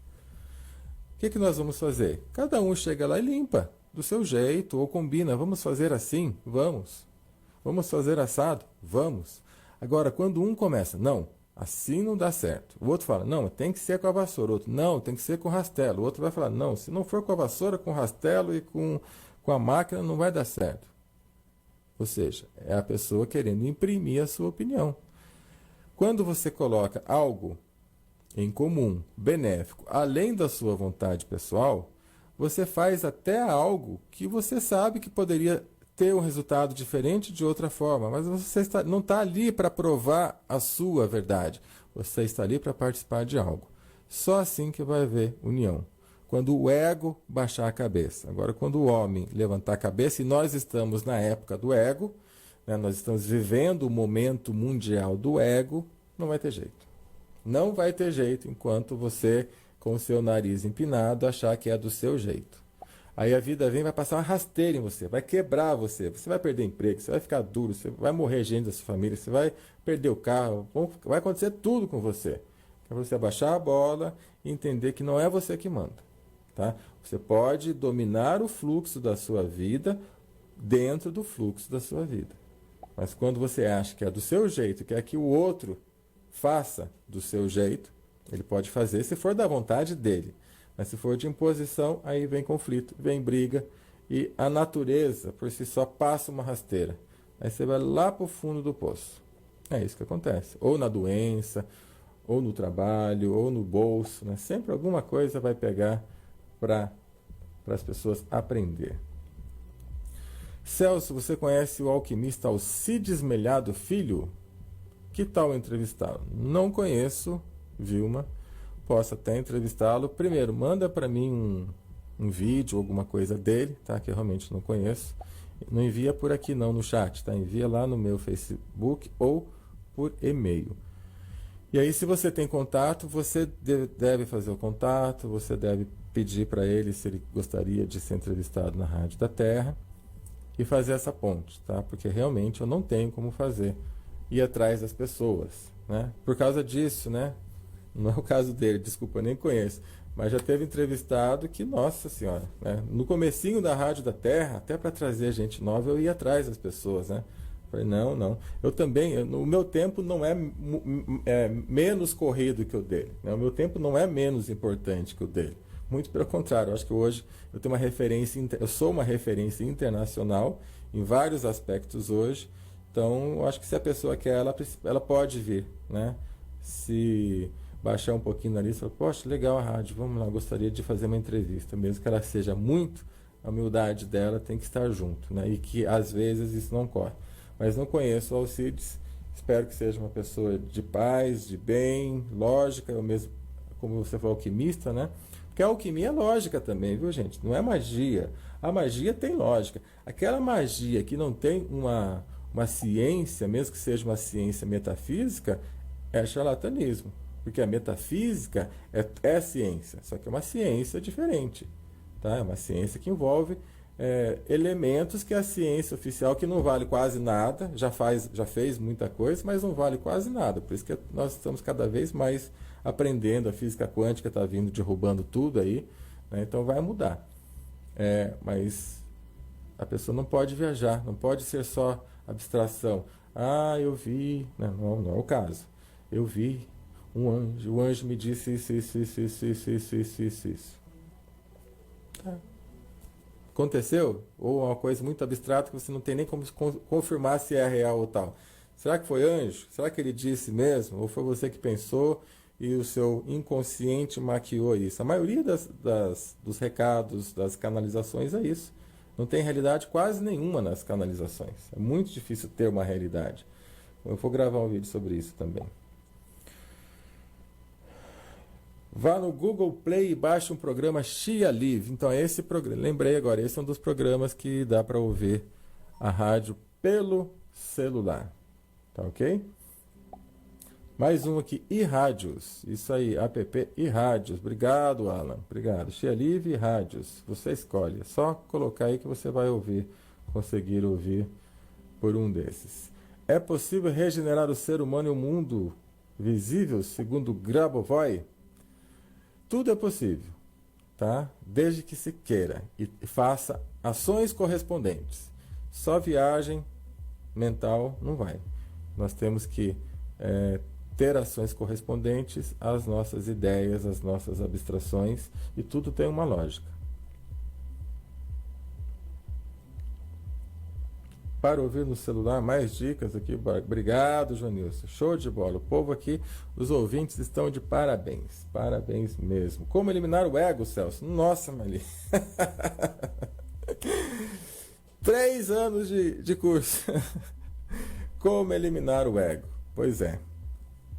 O que nós vamos fazer? Cada um chega lá e limpa, do seu jeito, ou combina, vamos fazer assim? Vamos. Vamos fazer assado? Vamos. Agora, quando um começa, não, assim não dá certo. O outro fala, não, tem que ser com a vassoura. O outro, não, tem que ser com o rastelo. O outro vai falar, não, se não for com a vassoura, com o rastelo e com a máquina, não vai dar certo. Ou seja, é a pessoa querendo imprimir a sua opinião. Quando você coloca algo em comum, benéfico, além da sua vontade pessoal, você faz até algo que você sabe que poderia ter um resultado diferente de outra forma, mas você não está ali para provar a sua verdade, você está ali para participar de algo. Só assim que vai haver união. Quando o ego baixar a cabeça. Agora, quando o homem levantar a cabeça, e nós estamos na época do ego, né, nós estamos vivendo o momento mundial do ego, não vai ter jeito. Não vai ter jeito enquanto você, com o seu nariz empinado, achar que é do seu jeito. Aí a vida vem, vai passar uma rasteira em você, vai quebrar você, você vai perder emprego, você vai ficar duro, você vai morrer gente da sua família, você vai perder o carro, vai acontecer tudo com você. É para você abaixar a bola e entender que não é você que manda. Tá? Você pode dominar o fluxo da sua vida dentro do fluxo da sua vida. Mas quando você acha que é do seu jeito, quer que o outro faça do seu jeito, ele pode fazer se for da vontade dele. Mas se for de imposição, aí vem conflito, vem briga, e a natureza por si só passa uma rasteira. Aí você vai lá para o fundo do poço. É isso que acontece. Ou na doença, ou no trabalho, ou no bolso. Né? Sempre alguma coisa vai pegar para as pessoas aprender. Celso, você conhece o alquimista Alcides Melhado Filho? Que tal entrevistá-lo? Não conheço, Vilma. Posso até entrevistá-lo. Primeiro, manda para mim um vídeo, alguma coisa dele, tá? Que eu realmente não conheço. Não envia por aqui não, no chat, tá? Envia lá no meu Facebook ou por e-mail. E aí, se você tem contato, você deve fazer o contato, você deve pedir para ele se ele gostaria de ser entrevistado na Rádio da Terra e fazer essa ponte, tá? Porque realmente eu não tenho como fazer, ir atrás das pessoas, né? Por causa disso, né? Não é o caso dele, desculpa, eu nem conheço. Mas já teve entrevistado que, nossa senhora, né? No comecinho da Rádio da Terra, até para trazer gente nova, eu ia atrás das pessoas, né? Falei, não. Eu também, o meu tempo não é menos corrido que o dele. Né? O meu tempo não é menos importante que o dele. Muito pelo contrário, eu acho que hoje eu tenho uma referência, eu sou uma referência internacional em vários aspectos hoje. Então, eu acho que se a pessoa quer, ela pode vir, né? Se baixar um pouquinho na lista, falar, poxa, legal a rádio, vamos lá, gostaria de fazer uma entrevista, mesmo que ela seja muito, a humildade dela tem que estar junto, né? E que às vezes isso não ocorre. Mas não conheço o Alcides, espero que seja uma pessoa de paz, de bem, lógica, eu mesmo, como você falou, alquimista, né? Porque a alquimia é lógica também, viu, gente? Não é magia. A magia tem lógica. Aquela magia que não tem uma ciência, mesmo que seja uma ciência metafísica, é charlatanismo. Porque a metafísica é ciência, só que é uma ciência diferente. Tá? É uma ciência que envolve elementos que a ciência oficial, que não vale quase nada, já fez muita coisa, mas não vale quase nada. Por isso que nós estamos cada vez mais aprendendo, a física quântica está vindo derrubando tudo aí, né? Então vai mudar. Mas a pessoa não pode viajar, não pode ser só abstração. Ah, eu vi... Não é o caso. Eu vi um anjo, o anjo me disse isso. Tá. Aconteceu? Ou uma coisa muito abstrata que você não tem nem como confirmar se é real ou tal. Será que foi anjo? Será que ele disse mesmo? Ou foi você que pensou e o seu inconsciente maquiou isso? A maioria dos recados, das canalizações é isso. Não tem realidade quase nenhuma nas canalizações. É muito difícil ter uma realidade. Eu vou gravar um vídeo sobre isso também. Vá no Google Play e baixe um programa Chia Live. Então, esse programa, lembrei agora, esse é um dos programas que dá para ouvir a rádio pelo celular. Tá ok? Mais um aqui, iRádios. Isso aí, app iRádios. Obrigado, Alan. Obrigado. Chia Live e Rádios. Você escolhe. É só colocar aí que você vai ouvir, conseguir ouvir por um desses. É possível regenerar o ser humano e o mundo visível, segundo Grabovoi? Tudo é possível, tá? Desde que se queira e faça ações correspondentes. Só viagem mental não vai. Nós temos que ter ações correspondentes às nossas ideias, às nossas abstrações, e tudo tem uma lógica. Para ouvir no celular, mais dicas aqui. Obrigado, Joanilson. Show de bola. O povo aqui, os ouvintes estão de parabéns. Parabéns mesmo. Como eliminar o ego, Celso? Nossa, Mali. 3 anos de curso. Como eliminar o ego? Pois é.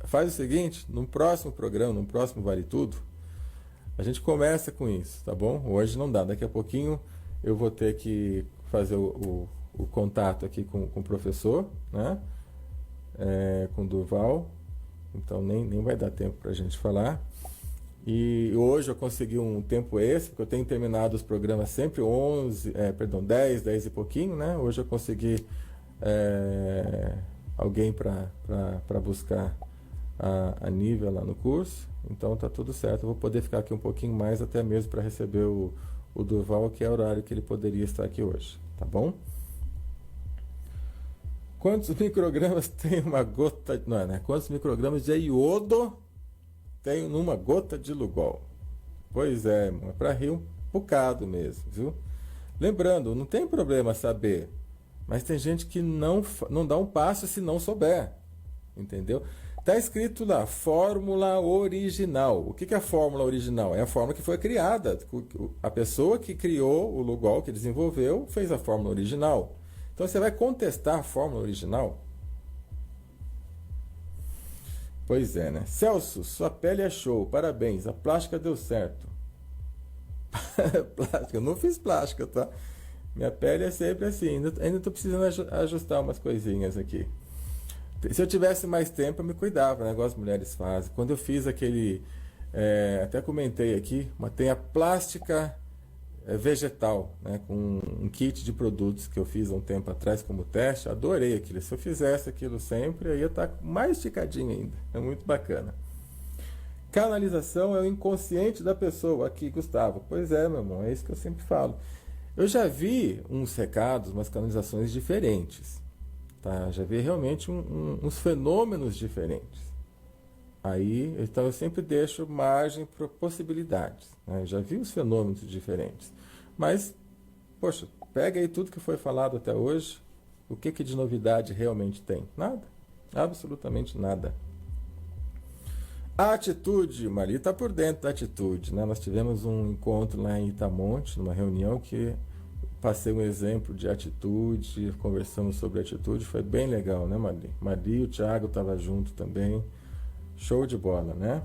Faz o seguinte, no próximo programa, no próximo Vale Tudo, a gente começa com isso, tá bom? Hoje não dá. Daqui a pouquinho eu vou ter que fazer o contato aqui com o professor, né? Com o Durval, então nem vai dar tempo para a gente falar. E hoje eu consegui um tempo extra, porque eu tenho terminado os programas sempre 10 e pouquinho, né? Hoje eu consegui alguém para buscar a Nívia lá no curso, então tá tudo certo. Eu vou poder ficar aqui um pouquinho mais, até mesmo para receber o Durval, que é o horário que ele poderia estar aqui hoje, tá bom? Quantos microgramas tem uma gota... Não, né? Quantos microgramas de iodo tem numa gota de Lugol? Pois é, é para rir um bocado mesmo, viu? Lembrando, não tem problema saber, mas tem gente que não dá um passo se não souber, entendeu? Está escrito lá, fórmula original. O que é a fórmula original? É a fórmula que foi criada. A pessoa que criou o Lugol, que desenvolveu, fez a fórmula original. Então você vai contestar a fórmula original? Pois é, né? Celso, sua pele é show, parabéns, a plástica deu certo. Plástica, eu não fiz plástica, tá? Minha pele é sempre assim, ainda estou precisando ajustar umas coisinhas aqui. Se eu tivesse mais tempo, eu me cuidava, né? Igual as mulheres fazem. Quando eu fiz aquele, até comentei aqui, tem a plástica vegetal, né? Com um kit de produtos que eu fiz há um tempo atrás como teste, adorei aquilo. Se eu fizesse aquilo sempre, eu ia estar mais esticadinho ainda. É muito bacana. Canalização é o inconsciente da pessoa. Aqui, Gustavo. Pois é, meu irmão, é isso que eu sempre falo. Eu já vi uns recados, umas canalizações diferentes. Tá? Já vi realmente uns fenômenos diferentes. Aí, então eu sempre deixo margem para possibilidades. Né? Já vi os fenômenos diferentes. Mas, poxa, pega aí tudo que foi falado até hoje. O que de novidade realmente tem? Nada. Absolutamente nada. A atitude, Maria está por dentro da atitude. Né? Nós tivemos um encontro lá em Itamonte, numa reunião que passei um exemplo de atitude, conversamos sobre atitude, foi bem legal, né, Maria? Maria e o Thiago estavam junto também. Show de bola, né?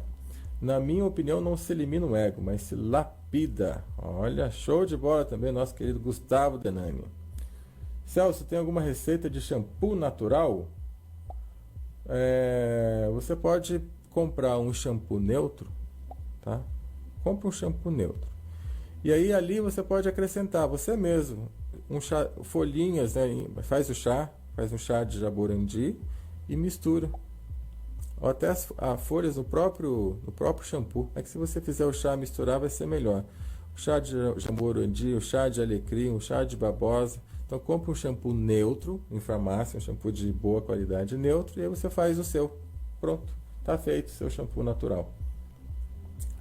Na minha opinião, não se elimina o ego, mas se lapida. Olha, show de bola também, nosso querido Gustavo Denani. Celso, tem alguma receita de shampoo natural? Você pode comprar um shampoo neutro, tá? Compra um shampoo neutro. E aí ali você pode acrescentar, você mesmo, folhinhas, né? Faz um chá de jaborandi e mistura. Ou até as folhas no próprio shampoo. É que se você fizer o chá misturar vai ser melhor. O chá de jaborandi, o chá de alecrim, o chá de babosa. Então compre um shampoo neutro em farmácia, um shampoo de boa qualidade neutro, e aí você faz o seu. Pronto, tá feito o seu shampoo natural.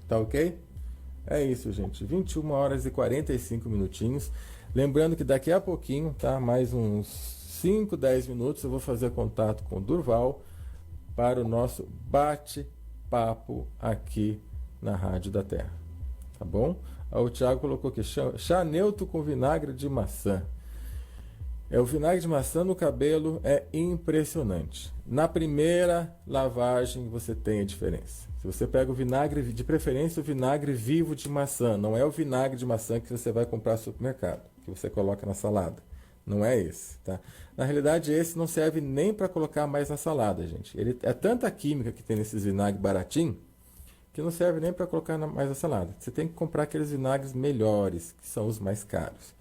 Tá ok? É isso, gente. 21 horas e 45 minutinhos. Lembrando que daqui a pouquinho, tá? Mais uns 5, 10 minutos, eu vou fazer contato com o Durval para o nosso bate-papo aqui na Rádio da Terra. Tá bom? O Thiago colocou aqui, chá neutro com vinagre de maçã. O vinagre de maçã no cabelo é impressionante. Na primeira lavagem você tem a diferença. Se você pega o vinagre, de preferência o vinagre vivo de maçã, não é o vinagre de maçã que você vai comprar no supermercado, que você coloca na salada. Não é esse, tá? Na realidade, esse não serve nem para colocar mais na salada, gente. Ele é tanta química que tem nesses vinagres baratinhos que não serve nem para colocar mais na salada. Você tem que comprar aqueles vinagres melhores, que são os mais caros.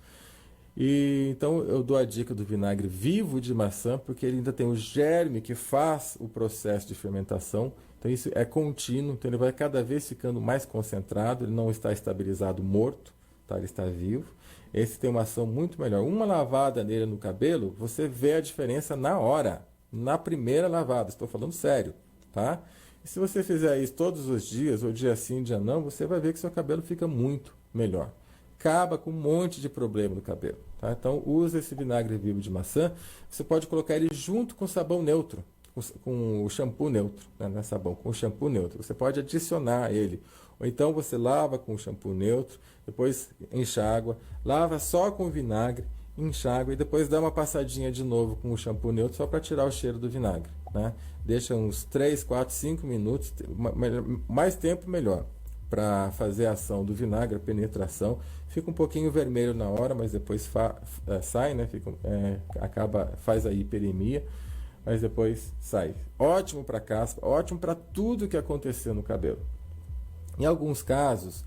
E então eu dou a dica do vinagre vivo de maçã, porque ele ainda tem o germe que faz o processo de fermentação. Então isso é contínuo, então ele vai cada vez ficando mais concentrado, ele não está estabilizado morto, tá? Ele está vivo. Esse tem uma ação muito melhor. Uma lavada nele no cabelo, você vê a diferença na hora, na primeira lavada. Estou falando sério, tá? E se você fizer isso todos os dias, ou dia sim, dia não, você vai ver que seu cabelo fica muito melhor. Acaba com um monte de problema no cabelo, tá? Então usa esse vinagre vivo de maçã. Você pode colocar ele junto com sabão neutro, com o shampoo neutro, né? Não é sabão, com o shampoo neutro. Você pode adicionar ele. Ou então você lava com o shampoo neutro, depois enxágua, lava só com o vinagre, enxágua e depois dá uma passadinha de novo com o shampoo neutro só para tirar o cheiro do vinagre, né? Deixa uns 3, 4, 5 minutos, mais tempo melhor, para fazer a ação do vinagre, a penetração. Fica um pouquinho vermelho na hora, mas depois sai, né? Faz a hiperemia, mas depois sai. Ótimo para caspa, ótimo para tudo que aconteceu no cabelo. Em alguns casos,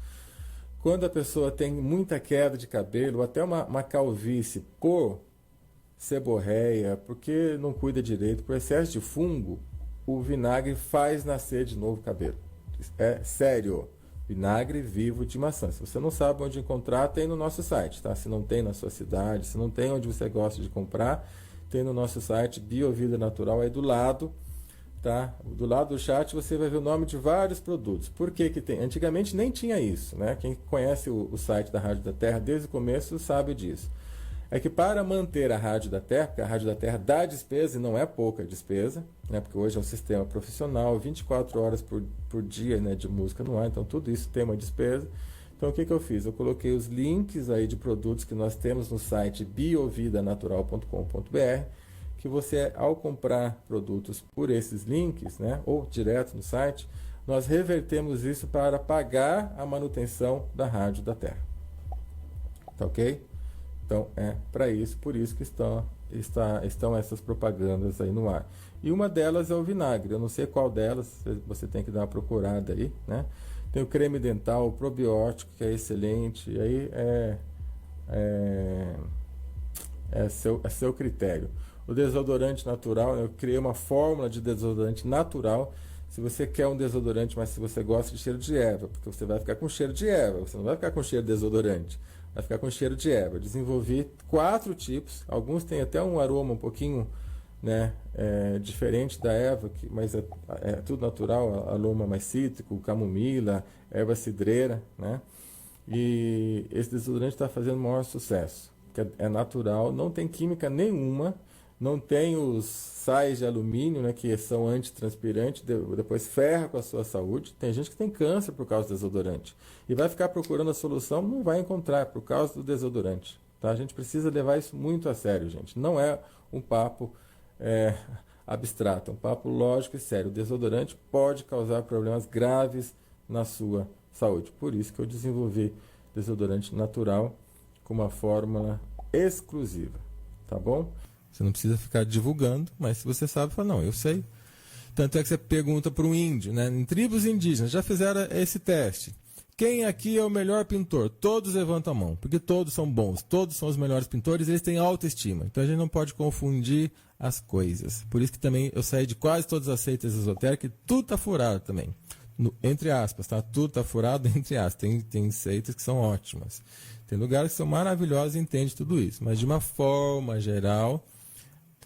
quando a pessoa tem muita queda de cabelo, ou até uma calvície por seborreia, porque não cuida direito, por excesso de fungo, o vinagre faz nascer de novo cabelo. É sério. Vinagre vivo de maçã. Se você não sabe onde encontrar, tem no nosso site, tá? Se não tem na sua cidade, se não tem onde você gosta de comprar, tem no nosso site Biovida Natural, aí do lado, tá? Do lado do chat você vai ver o nome de vários produtos. Por que que tem? Antigamente nem tinha isso, né? Quem conhece o site da Rádio da Terra desde o começo sabe disso. É que para manter a Rádio da Terra, porque a Rádio da Terra dá despesa e não é pouca despesa, né? Porque hoje é um sistema profissional, 24 horas por dia, né, de música no ar, então tudo isso tem uma despesa. Então o que que eu fiz? Eu coloquei os links aí de produtos que nós temos no site biovidanatural.com.br, que você, ao comprar produtos por esses links, né, ou direto no site, nós revertemos isso para pagar a manutenção da Rádio da Terra. Tá ok? Então é para isso, por isso que estão essas propagandas aí no ar. E uma delas é o vinagre, eu não sei qual delas, você tem que dar uma procurada aí, né? Tem o creme dental, o probiótico, que é excelente, e aí é seu critério. O desodorante natural, eu criei uma fórmula de desodorante natural. Se você quer um desodorante, mas se você gosta de cheiro de erva, porque você vai ficar com cheiro de erva, você não vai ficar com cheiro de desodorante, vai ficar com cheiro de erva. Desenvolvi 4 tipos, alguns têm até um aroma um pouquinho, né, diferente da erva, mas é tudo natural, aroma mais cítrico, camomila, erva cidreira, né? E esse desodorante está fazendo o maior sucesso, porque é natural, não tem química nenhuma, não tem os sais de alumínio, né, que são antitranspirantes, depois ferra com a sua saúde. Tem gente que tem câncer por causa do desodorante e vai ficar procurando a solução, não vai encontrar por causa do desodorante, tá? A gente precisa levar isso muito a sério, gente. Não é um papo abstrato, é um papo lógico e sério. O desodorante pode causar problemas graves na sua saúde. Por isso que eu desenvolvi desodorante natural com uma fórmula exclusiva, tá bom? Você não precisa ficar divulgando, mas se você sabe, fala, não, eu sei. Tanto é que você pergunta para um índio, né? Em tribos indígenas, já fizeram esse teste. Quem aqui é o melhor pintor? Todos levantam a mão, porque todos são bons, todos são os melhores pintores, eles têm autoestima. Então a gente não pode confundir as coisas. Por isso que também eu saí de quase todas as seitas esotéricas e tudo está furado também. Entre aspas, tá? Tudo está furado entre aspas. Tem seitas que são ótimas. Tem lugares que são maravilhosos e entendem tudo isso. Mas de uma forma geral,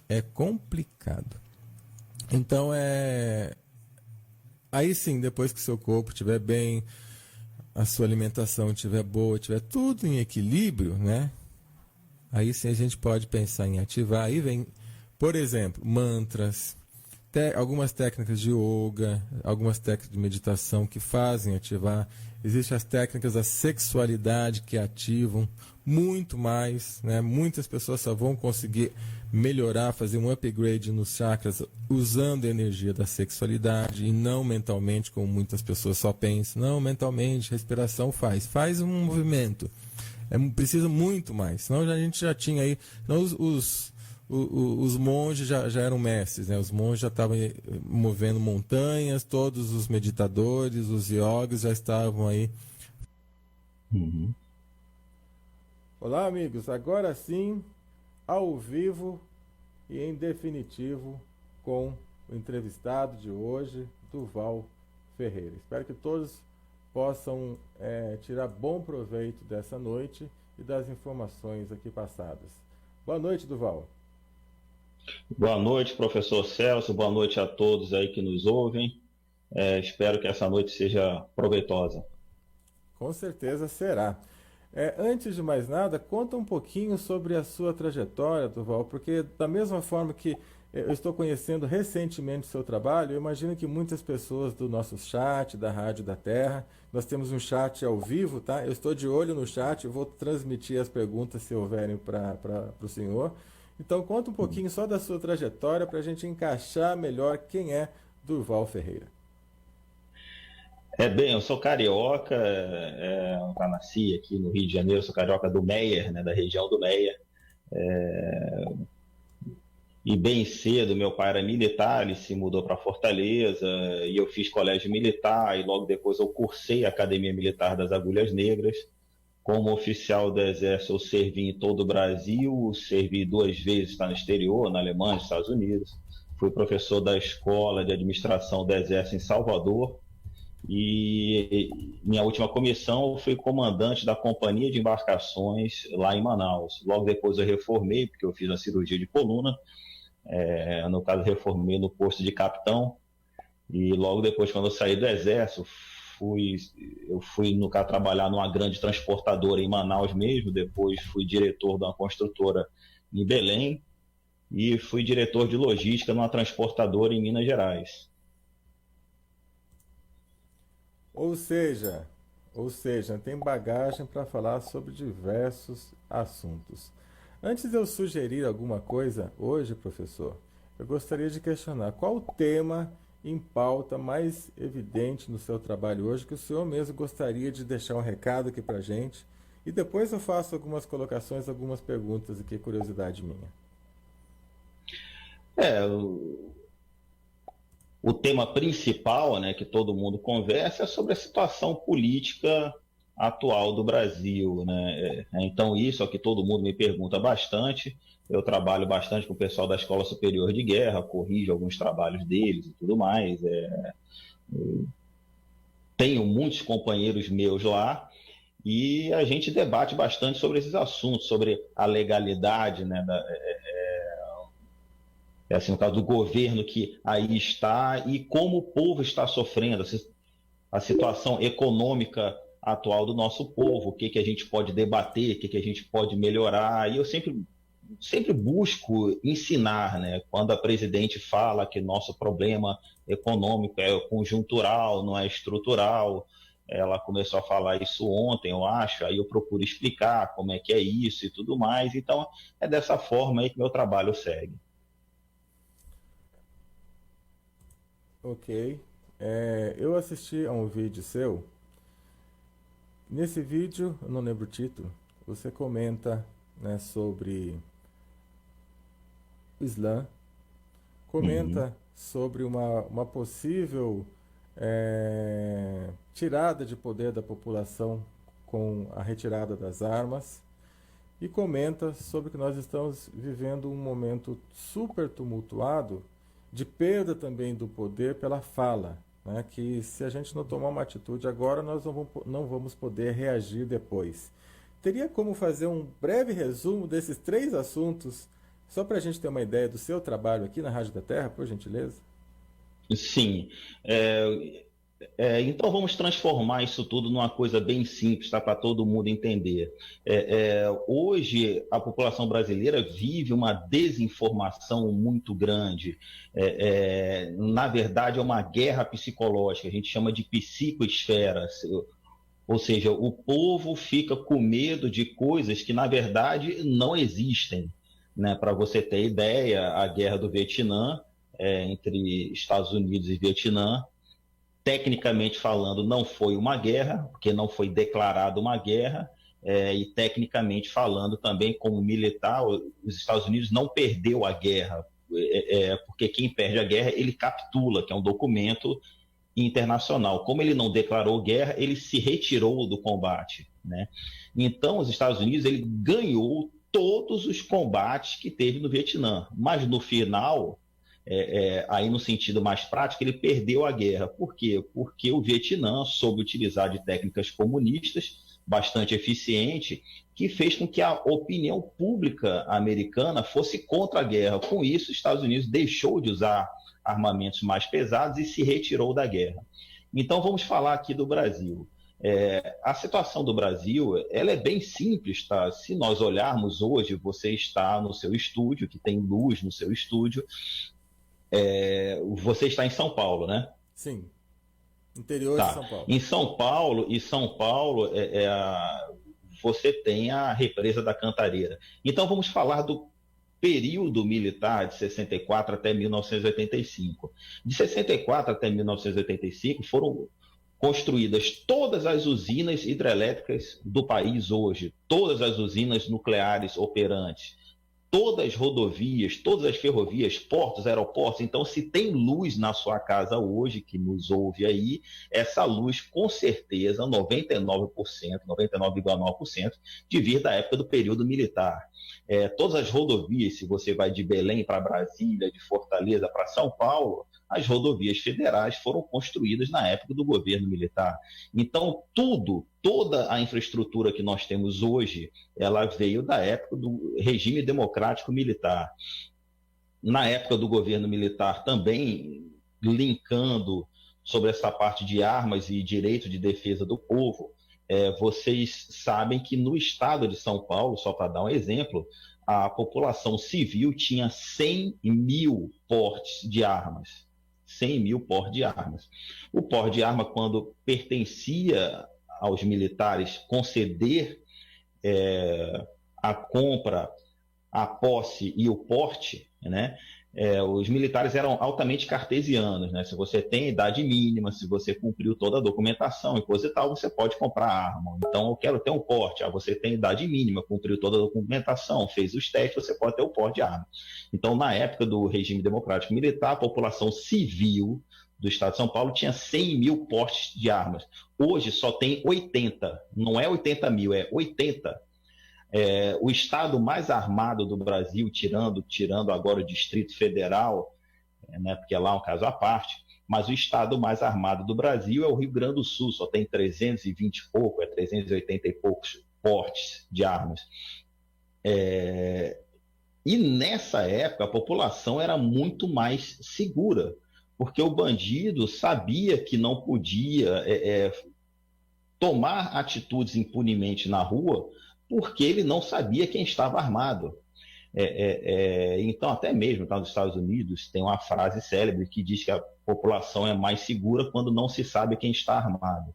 é complicado. Então aí sim, depois que o seu corpo estiver bem, a sua alimentação estiver boa, estiver tudo em equilíbrio, né? Aí sim a gente pode pensar em ativar. Aí vem, por exemplo, mantras, algumas técnicas de yoga, algumas técnicas de meditação que fazem ativar existem as técnicas da sexualidade que ativam muito mais, né? Muitas pessoas só vão conseguir melhorar, fazer um upgrade nos chakras usando a energia da sexualidade e não mentalmente, como muitas pessoas só pensam. Não, mentalmente, respiração faz um movimento. Precisa muito mais, senão a gente já tinha aí, não, os monges já eram mestres, né? Os monges já estavam movendo montanhas, todos os meditadores, os yogis já estavam aí. Uhum. Olá, amigos, agora sim, ao vivo e em definitivo com o entrevistado de hoje, Durval Ferreira. Espero que todos possam tirar bom proveito dessa noite e das informações aqui passadas. Boa noite, Durval. Boa noite, professor Celso. Boa noite a todos aí que nos ouvem. Espero que essa noite seja proveitosa. Com certeza será. Antes de mais nada, conta um pouquinho sobre a sua trajetória, Durval, porque da mesma forma que eu estou conhecendo recentemente o seu trabalho, eu imagino que muitas pessoas do nosso chat, da Rádio da Terra, nós temos um chat ao vivo, tá? Eu estou de olho no chat, eu vou transmitir as perguntas se houverem para o senhor. Então conta um pouquinho só da sua trajetória para a gente encaixar melhor quem é Durval Ferreira. Bem, eu sou carioca, eu nasci aqui no Rio de Janeiro, sou carioca do Meier, né, da região do Meier. E bem cedo, meu pai era militar, ele se mudou para Fortaleza, e eu fiz colégio militar, e logo depois eu cursei a Academia Militar das Agulhas Negras. Como oficial do Exército, eu servi em todo o Brasil, servi 2 vezes no exterior, na Alemanha, nos Estados Unidos. Fui professor da Escola de Administração do Exército em Salvador. E minha última comissão, eu fui comandante da Companhia de Embarcações lá em Manaus. Logo depois eu reformei, porque eu fiz a cirurgia de coluna. No caso, reformei no posto de capitão. E logo depois, quando eu saí do Exército, eu fui no caso trabalhar numa grande transportadora em Manaus mesmo, depois fui diretor de uma construtora em Belém e fui diretor de logística numa transportadora em Minas Gerais. Ou seja, tem bagagem para falar sobre diversos assuntos. Antes de eu sugerir alguma coisa hoje, professor, eu gostaria de questionar qual o tema em pauta mais evidente no seu trabalho hoje, que o senhor mesmo gostaria de deixar um recado aqui para a gente, e depois eu faço algumas colocações, algumas perguntas aqui, curiosidade minha. O tema principal, né, que todo mundo conversa é sobre a situação política atual do Brasil, né? Então isso é o que todo mundo me pergunta bastante. Eu trabalho bastante com o pessoal da Escola Superior de Guerra, corrijo alguns trabalhos deles e tudo mais. Tenho muitos companheiros meus lá e a gente debate bastante sobre esses assuntos, sobre a legalidade, né, assim, no caso do governo que aí está e como o povo está sofrendo, a situação econômica atual do nosso povo, o que a gente pode debater, o que a gente pode melhorar. E eu sempre busco ensinar, né? Quando a presidente fala que nosso problema econômico é conjuntural, não é estrutural, ela começou a falar isso ontem, eu acho, aí eu procuro explicar como é que é isso e tudo mais. Então, é dessa forma aí que meu trabalho segue. Ok. Eu assisti a um vídeo seu. Nesse vídeo, eu não lembro o título, você comenta, né, sobre o Islã, comenta sobre uma possível tirada de poder da população com a retirada das armas, e comenta sobre que nós estamos vivendo um momento super tumultuado de perda também do poder pela fala, né? Que se a gente não tomar uma atitude agora, nós não vamos poder reagir depois. Teria como fazer um breve resumo desses 3 assuntos, só para a gente ter uma ideia do seu trabalho aqui na Rádio da Terra, por gentileza? Sim. Então vamos transformar isso tudo numa coisa bem simples, tá? Para todo mundo entender. Hoje a população brasileira vive uma desinformação muito grande. Na verdade é uma guerra psicológica, a gente chama de psicoesfera. Ou seja, o povo fica com medo de coisas que, na verdade, não existem. Né? Para você ter ideia, a guerra do Vietnã, entre Estados Unidos e Vietnã, tecnicamente falando, não foi uma guerra, porque não foi declarada uma guerra, e tecnicamente falando também, como militar, os Estados Unidos não perdeu a guerra, porque quem perde a guerra, ele capitula, que é um documento internacional. Como ele não declarou guerra, ele se retirou do combate. Né? Então, os Estados Unidos ele ganhou todos os combates que teve no Vietnã, mas no final, aí no sentido mais prático, ele perdeu a guerra. Por quê? Porque o Vietnã soube utilizar de técnicas comunistas bastante eficiente, que fez com que a opinião pública americana fosse contra a guerra. Com isso, os Estados Unidos deixou de usar armamentos mais pesados e se retirou da guerra. Então, vamos falar aqui do Brasil. A situação do Brasil ela é bem simples, tá? Se nós olharmos hoje, você está no seu estúdio, que tem luz no seu estúdio, você está em São Paulo, né? Sim, interior de Tá. São Paulo. Em São Paulo você tem a represa da Cantareira. Então vamos falar do período militar de 64 até 1985. De 64 até 1985 foram construídas todas as usinas hidrelétricas do país hoje, todas as usinas nucleares operantes, todas as rodovias, todas as ferrovias, portos, aeroportos. Então, se tem luz na sua casa hoje, que nos ouve aí, essa luz, com certeza, 99%, 99,9%, de vir da época do período militar. Todas as rodovias, se você vai de Belém para Brasília, de Fortaleza para São Paulo, as rodovias federais foram construídas na época do governo militar. Então, toda a infraestrutura que nós temos hoje, ela veio da época do regime democrático militar. Na época do governo militar também, linkando sobre essa parte de armas e direito de defesa do povo, vocês sabem que no estado de São Paulo, só para dar um exemplo, a população civil tinha 100 mil portes de armas. 100 mil portes de armas. O porte de arma, quando pertencia aos militares conceder a compra, a posse e o porte, né? Os militares eram altamente cartesianos, né? Se você tem idade mínima, se você cumpriu toda a documentação e coisa e tal, você pode comprar arma. Então, eu quero ter um porte. Você tem idade mínima, cumpriu toda a documentação, fez os testes, você pode ter o porte de arma. Então, na época do regime democrático militar, a população civil do estado de São Paulo tinha 100 mil portes de armas. Hoje só tem 80. Não é 80 mil, é 80. O estado mais armado do Brasil, tirando agora o Distrito Federal, né, porque lá é um caso à parte, mas o estado mais armado do Brasil é o Rio Grande do Sul, só tem 320 e pouco, 380 e poucos portes de armas. E nessa época a população era muito mais segura, porque o bandido sabia que não podia tomar atitudes impunemente na rua, porque ele não sabia quem estava armado. Então, até mesmo nos Estados Unidos, tem uma frase célebre que diz que a população é mais segura quando não se sabe quem está armado.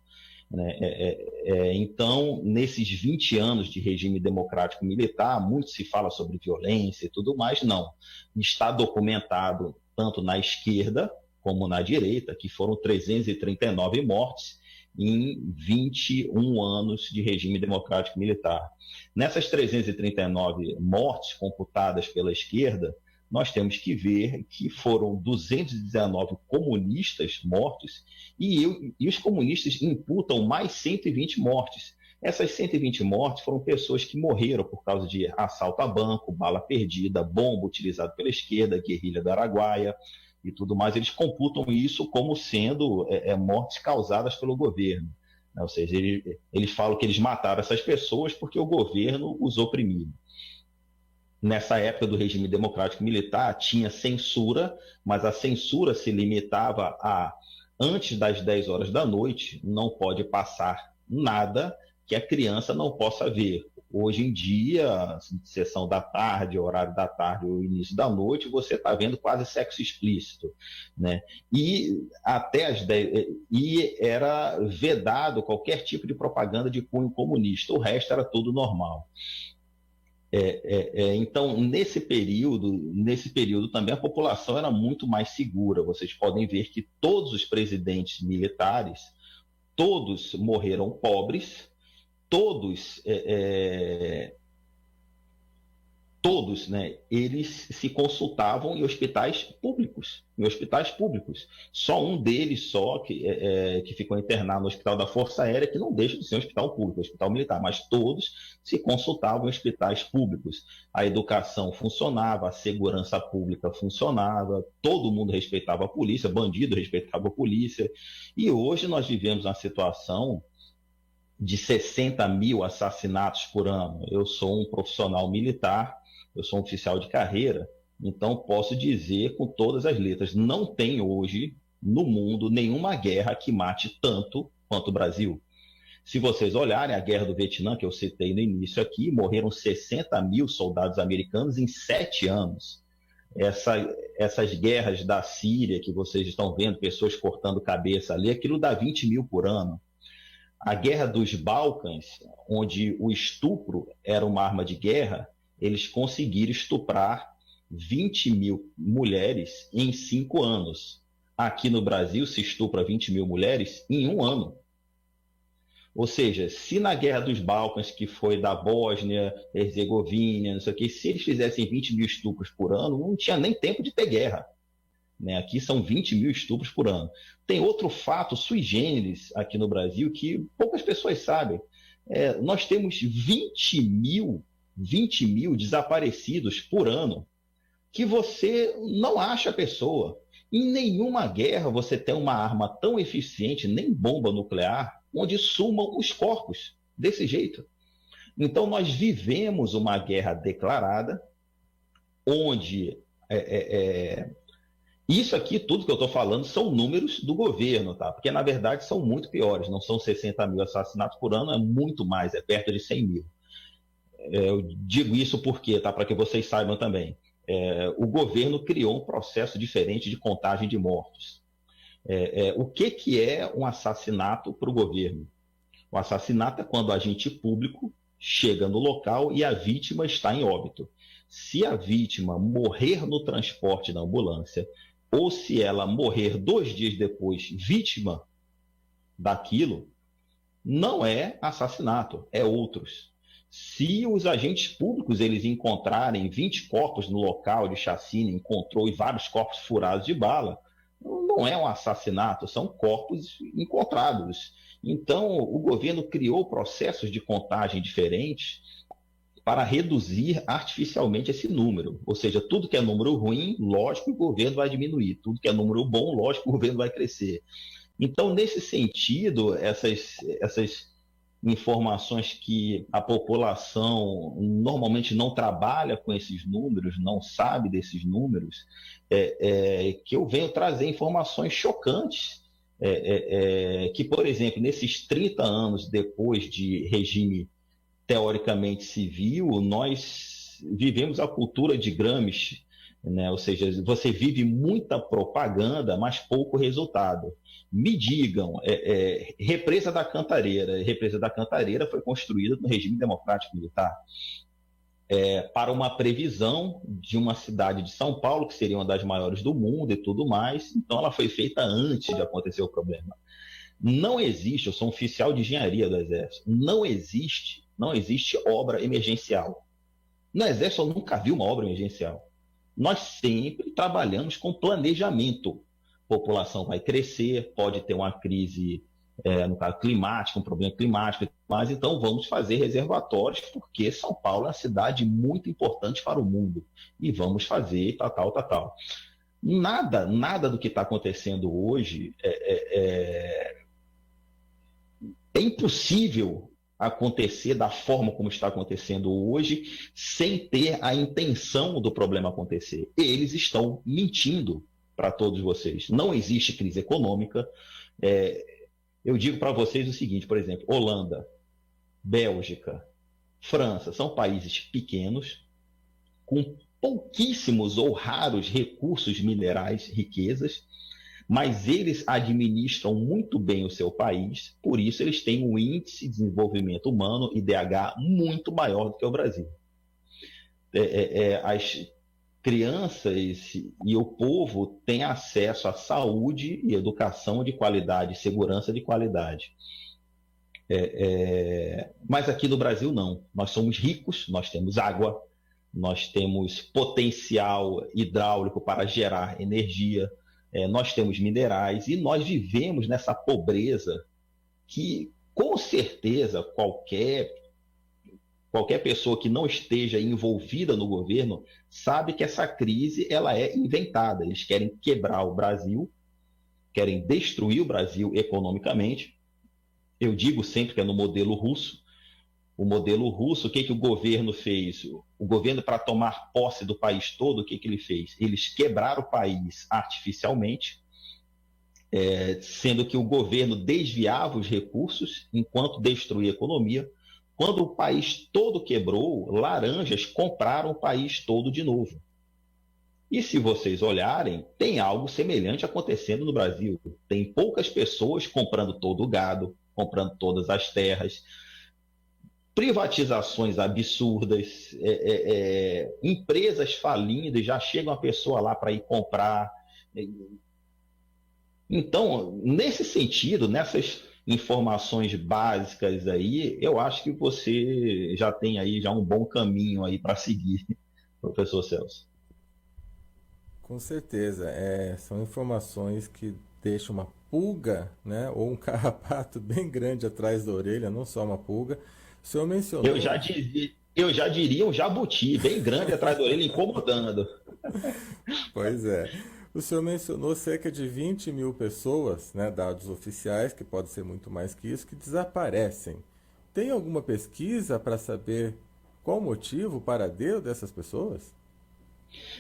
Então, nesses 20 anos de regime democrático militar, muito se fala sobre violência e tudo mais, não. Está documentado tanto na esquerda como na direita, que foram 339 mortes em 21 anos de regime democrático militar. Nessas 339 mortes computadas pela esquerda, nós temos que ver que foram 219 comunistas mortos e os comunistas imputam mais 120 mortes. Essas 120 mortes foram pessoas que morreram por causa de assalto a banco, bala perdida, bomba utilizada pela esquerda, guerrilha do Araguaia e tudo mais. Eles computam isso como sendo mortes causadas pelo governo. Ou seja, eles falam que eles mataram essas pessoas porque o governo os oprimiu. Nessa época do regime democrático militar, tinha censura, mas a censura se limitava a, antes das 10 horas da noite, não pode passar nada que a criança não possa ver. Hoje em dia, sessão da tarde, horário da tarde ou início da noite, você está vendo quase sexo explícito, né? E até as 10, e era vedado qualquer tipo de propaganda de cunho comunista, o resto era tudo normal. Então, nesse período também a população era muito mais segura. Vocês podem ver que todos os presidentes militares, todos morreram pobres, todos, né, eles se consultavam em hospitais públicos, Só um deles que ficou internado no Hospital da Força Aérea, que não deixa de ser um hospital público, um hospital militar, mas todos se consultavam em hospitais públicos. A educação funcionava, a segurança pública funcionava, todo mundo respeitava a polícia, bandido respeitava a polícia. E hoje nós vivemos uma situação de 60 mil assassinatos por ano. Eu sou um profissional militar, eu sou um oficial de carreira, então posso dizer com todas as letras, não tem hoje no mundo nenhuma guerra que mate tanto quanto o Brasil. Se vocês olharem a guerra do Vietnã, que eu citei no início aqui, morreram 60 mil soldados americanos em 7 anos. Essas guerras da Síria que vocês estão vendo, pessoas cortando cabeça ali, aquilo dá 20 mil por ano. A guerra dos Balcãs, onde o estupro era uma arma de guerra, eles conseguiram estuprar 20 mil mulheres em 5 anos. Aqui no Brasil se estupra 20 mil mulheres em 1 ano. Ou seja, se na guerra dos Balcãs, que foi da Bósnia, Herzegovina, não sei o quê, se eles fizessem 20 mil estupros por ano, não tinha nem tempo de ter guerra. Aqui são 20 mil estupros por ano. Tem outro fato sui generis aqui no Brasil que poucas pessoas sabem. Nós temos 20 mil desaparecidos por ano que você não acha a pessoa. Em nenhuma guerra você tem uma arma tão eficiente, nem bomba nuclear, onde sumam os corpos desse jeito. Então nós vivemos uma guerra declarada, onde isso aqui, tudo que eu estou falando, são números do governo, tá? Porque, na verdade, são muito piores. Não são 60 mil assassinatos por ano, é muito mais, é perto de 100 mil. Eu digo isso porque, tá? Para que vocês saibam também. O governo criou um processo diferente de contagem de mortos. O que é um assassinato para o governo? O assassinato é quando o agente público chega no local e a vítima está em óbito. Se a vítima morrer no transporte da ambulância, ou se ela morrer 2 dias depois, vítima daquilo, não é assassinato, é outros. Se os agentes públicos eles encontrarem 20 corpos no local de chacina, encontrou e vários corpos furados de bala, não é um assassinato, são corpos encontrados. Então, o governo criou processos de contagem diferentes para reduzir artificialmente esse número. Ou seja, tudo que é número ruim, lógico, o governo vai diminuir. Tudo que é número bom, lógico, o governo vai crescer. Então, nesse sentido, essas informações que a população normalmente não trabalha com esses números, não sabe desses números, que eu venho trazer informações chocantes, que, por exemplo, nesses 30 anos depois de regime teoricamente civil, nós vivemos a cultura de Gramsci, né? Ou seja, você vive muita propaganda, mas pouco resultado. Me digam, Represa da Cantareira. Represa da Cantareira foi construída no regime democrático militar para uma previsão de uma cidade de São Paulo, que seria uma das maiores do mundo e tudo mais. Então ela foi feita antes de acontecer o problema. Não existe, eu sou um oficial de engenharia do Exército, não existe obra emergencial. No Exército eu nunca vi uma obra emergencial. Nós sempre trabalhamos com planejamento. A população vai crescer, pode ter uma crise, no caso climática, um problema climático, mas então vamos fazer reservatórios, porque São Paulo é uma cidade muito importante para o mundo. E vamos fazer tal. Nada do que está acontecendo hoje é impossível acontecer da forma como está acontecendo hoje, sem ter a intenção do problema acontecer. Eles estão mentindo para todos vocês. Não existe crise econômica. Eu digo para vocês o seguinte, por exemplo, Holanda, Bélgica, França, são países pequenos, com pouquíssimos ou raros recursos minerais, riquezas, mas eles administram muito bem o seu país, por isso eles têm um índice de desenvolvimento humano, IDH, muito maior do que o Brasil. As crianças e o povo têm acesso à saúde e educação de qualidade, segurança de qualidade. Mas aqui no Brasil não. Nós somos ricos, nós temos água, nós temos potencial hidráulico para gerar energia, nós temos minerais e nós vivemos nessa pobreza que, com certeza, qualquer pessoa que não esteja envolvida no governo sabe que essa crise ela é inventada. Eles querem quebrar o Brasil, querem destruir o Brasil economicamente. Eu digo sempre que é no modelo russo. O modelo russo, o que o governo fez? O governo, para tomar posse do país todo, o que ele fez? Eles quebraram o país artificialmente, sendo que o governo desviava os recursos enquanto destruía a economia. Quando o país todo quebrou, laranjas compraram o país todo de novo. E se vocês olharem, tem algo semelhante acontecendo no Brasil. Tem poucas pessoas comprando todo o gado, comprando todas as terras, privatizações absurdas, empresas falindo, já chega uma pessoa lá para ir comprar. Então, nesse sentido, nessas informações básicas aí, eu acho que você já tem aí já um bom caminho aí para seguir, professor Celso. Com certeza, são informações que deixam uma pulga, né, ou um carrapato bem grande atrás da orelha, não só uma pulga. O senhor mencionou... Eu já diria um jabuti, bem grande atrás da orelha, incomodando. Pois é. O senhor mencionou cerca de 20 mil pessoas, né, dados oficiais, que pode ser muito mais que isso, que desaparecem. Tem alguma pesquisa para saber qual o motivo, o paradeiro dessas pessoas?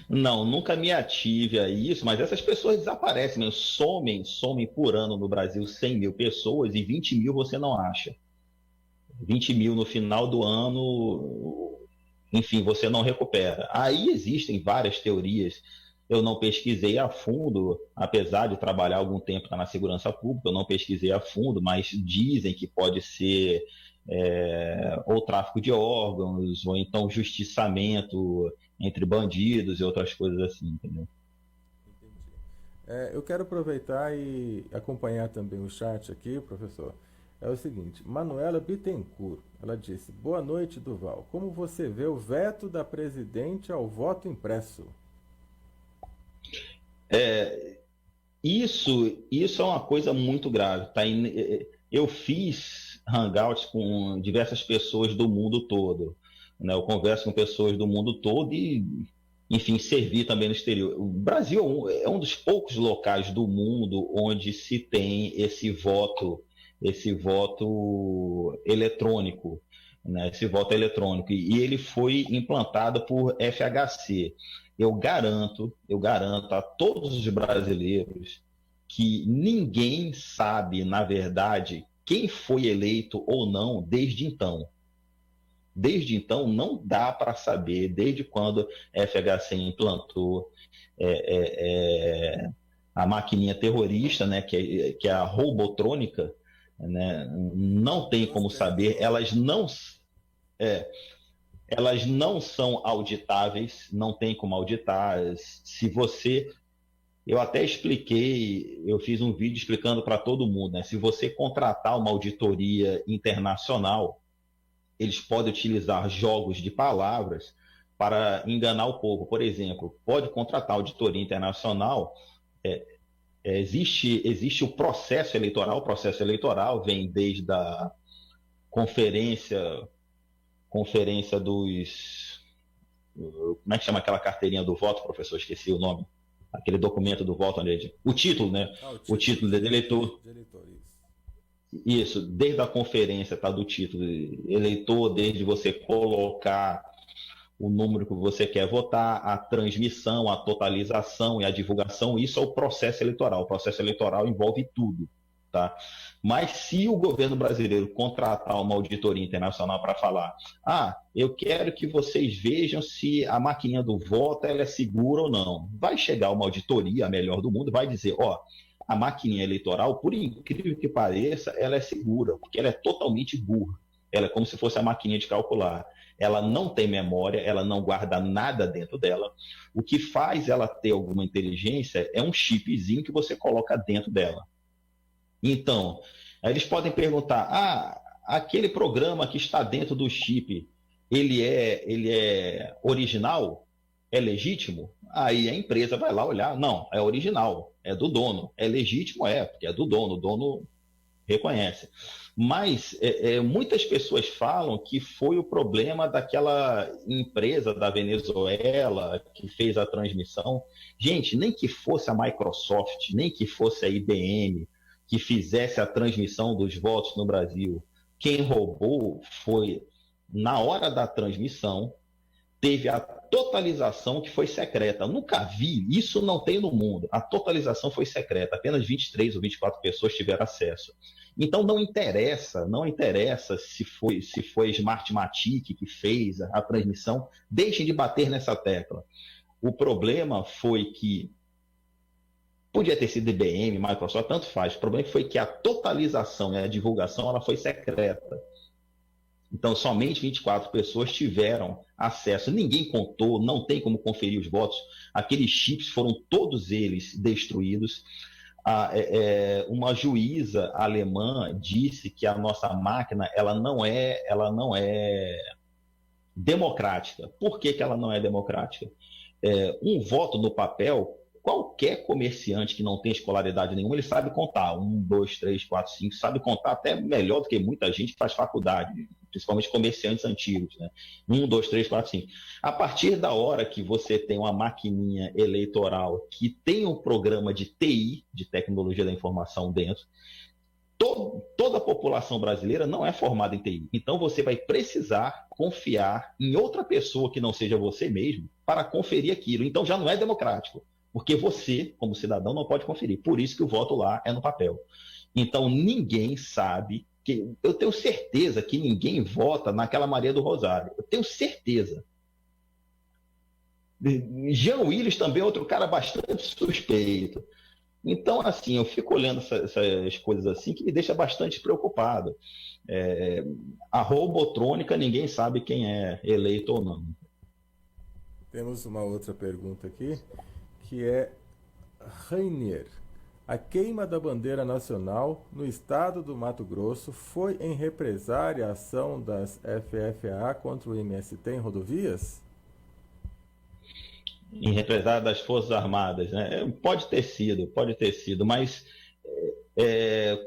Não, nunca me ative a isso, mas essas pessoas desaparecem, né? Somem por ano no Brasil 100 mil pessoas e 20 mil você não acha. 20 mil no final do ano, enfim, você não recupera. Aí existem várias teorias. Eu não pesquisei a fundo, apesar de trabalhar algum tempo na segurança pública, eu não pesquisei a fundo, mas dizem que pode ser ou tráfico de órgãos, ou então justiçamento entre bandidos e outras coisas assim, entendeu? Eu quero aproveitar e acompanhar também o chat aqui, professor. É o seguinte, Manuela Bittencourt, ela disse: boa noite, Duval. Como você vê o veto da presidente ao voto impresso? Isso é uma coisa muito grave. Tá? Eu fiz hangouts com diversas pessoas do mundo todo, né? Eu converso com pessoas do mundo todo e, enfim, servi também no exterior. O Brasil é um dos poucos locais do mundo onde se tem esse voto eletrônico, né? Esse voto eletrônico. E ele foi implantado por FHC. Eu garanto a todos os brasileiros que ninguém sabe, na verdade, quem foi eleito ou não desde então. Desde então, não dá para saber, desde quando a FHC implantou a maquininha terrorista, né, que é a robotrônica, né, não tem como saber, elas não são auditáveis, não tem como auditar. Eu até expliquei, eu fiz um vídeo explicando para todo mundo, né? Se você contratar uma auditoria internacional, eles podem utilizar jogos de palavras para enganar o povo. Por exemplo, pode contratar auditoria internacional, existe o processo eleitoral vem desde a conferência dos... Como é que chama aquela carteirinha do voto, professor? Esqueci o nome. Aquele documento do voto, o título, né? O título de eleitor. Isso, desde a conferência, tá, do título. Eleitor, desde você colocar o número que você quer votar, a transmissão, a totalização e a divulgação, isso é o processo eleitoral. O processo eleitoral envolve tudo. tá? Mas se o governo brasileiro contratar uma auditoria internacional para falar, eu quero que vocês vejam se a maquininha do voto ela é segura ou não, vai chegar uma auditoria, a melhor do mundo, vai dizer, a maquininha eleitoral, por incrível que pareça, ela é segura, porque ela é totalmente burra. Ela é como se fosse a maquininha de calcular. Ela não tem memória, ela não guarda nada dentro dela. O que faz ela ter alguma inteligência é um chipzinho que você coloca dentro dela. Então, eles podem perguntar, aquele programa que está dentro do chip, ele é original? É legítimo? Aí a empresa vai lá olhar, não, é original, é do dono. É legítimo? Porque é do dono, o dono reconhece. Mas muitas pessoas falam que foi o problema daquela empresa da Venezuela que fez a transmissão. Gente, nem que fosse a Microsoft, nem que fosse a IBM que fizesse a transmissão dos votos no Brasil. Quem roubou foi, na hora da transmissão, teve a totalização que foi secreta. Nunca vi, isso não tem no mundo. A totalização foi secreta, apenas 23 ou 24 pessoas tiveram acesso. Então não interessa se foi a Smartmatic que fez a transmissão, deixem de bater nessa tecla. O problema foi que podia ter sido IBM, Microsoft, tanto faz. O problema foi que a totalização e a divulgação ela foi secreta. Então, somente 24 pessoas tiveram acesso. Ninguém contou, não tem como conferir os votos. Aqueles chips foram todos eles destruídos. Uma juíza alemã disse que a nossa máquina ela não é democrática. Por que ela não é democrática? Um voto no papel, qualquer comerciante que não tem escolaridade nenhuma, ele sabe contar. 1, 2, 3, 4, 5, sabe contar até melhor do que muita gente que faz faculdade, principalmente comerciantes antigos, né? 1, 2, 3, 4, 5. A partir da hora que você tem uma maquininha eleitoral que tem um programa de TI, de tecnologia da informação dentro, toda a população brasileira não é formada em TI. Então você vai precisar confiar em outra pessoa que não seja você mesmo para conferir aquilo. Então já não é democrático. Porque você, como cidadão, não pode conferir. Por isso que o voto lá é no papel. Então, ninguém sabe. Eu tenho certeza que ninguém vota naquela Maria do Rosário. Eu tenho certeza. Jean Willis também é outro cara bastante suspeito. Então, assim, eu fico olhando essas coisas assim que me deixa bastante preocupado. A robotrônica, ninguém sabe quem é eleito ou não. Temos uma outra pergunta aqui, que é Rainier. A queima da bandeira nacional no estado do Mato Grosso foi em represária à ação das FFA contra o MST em rodovias? Em represária das Forças Armadas, né? Pode ter sido, mas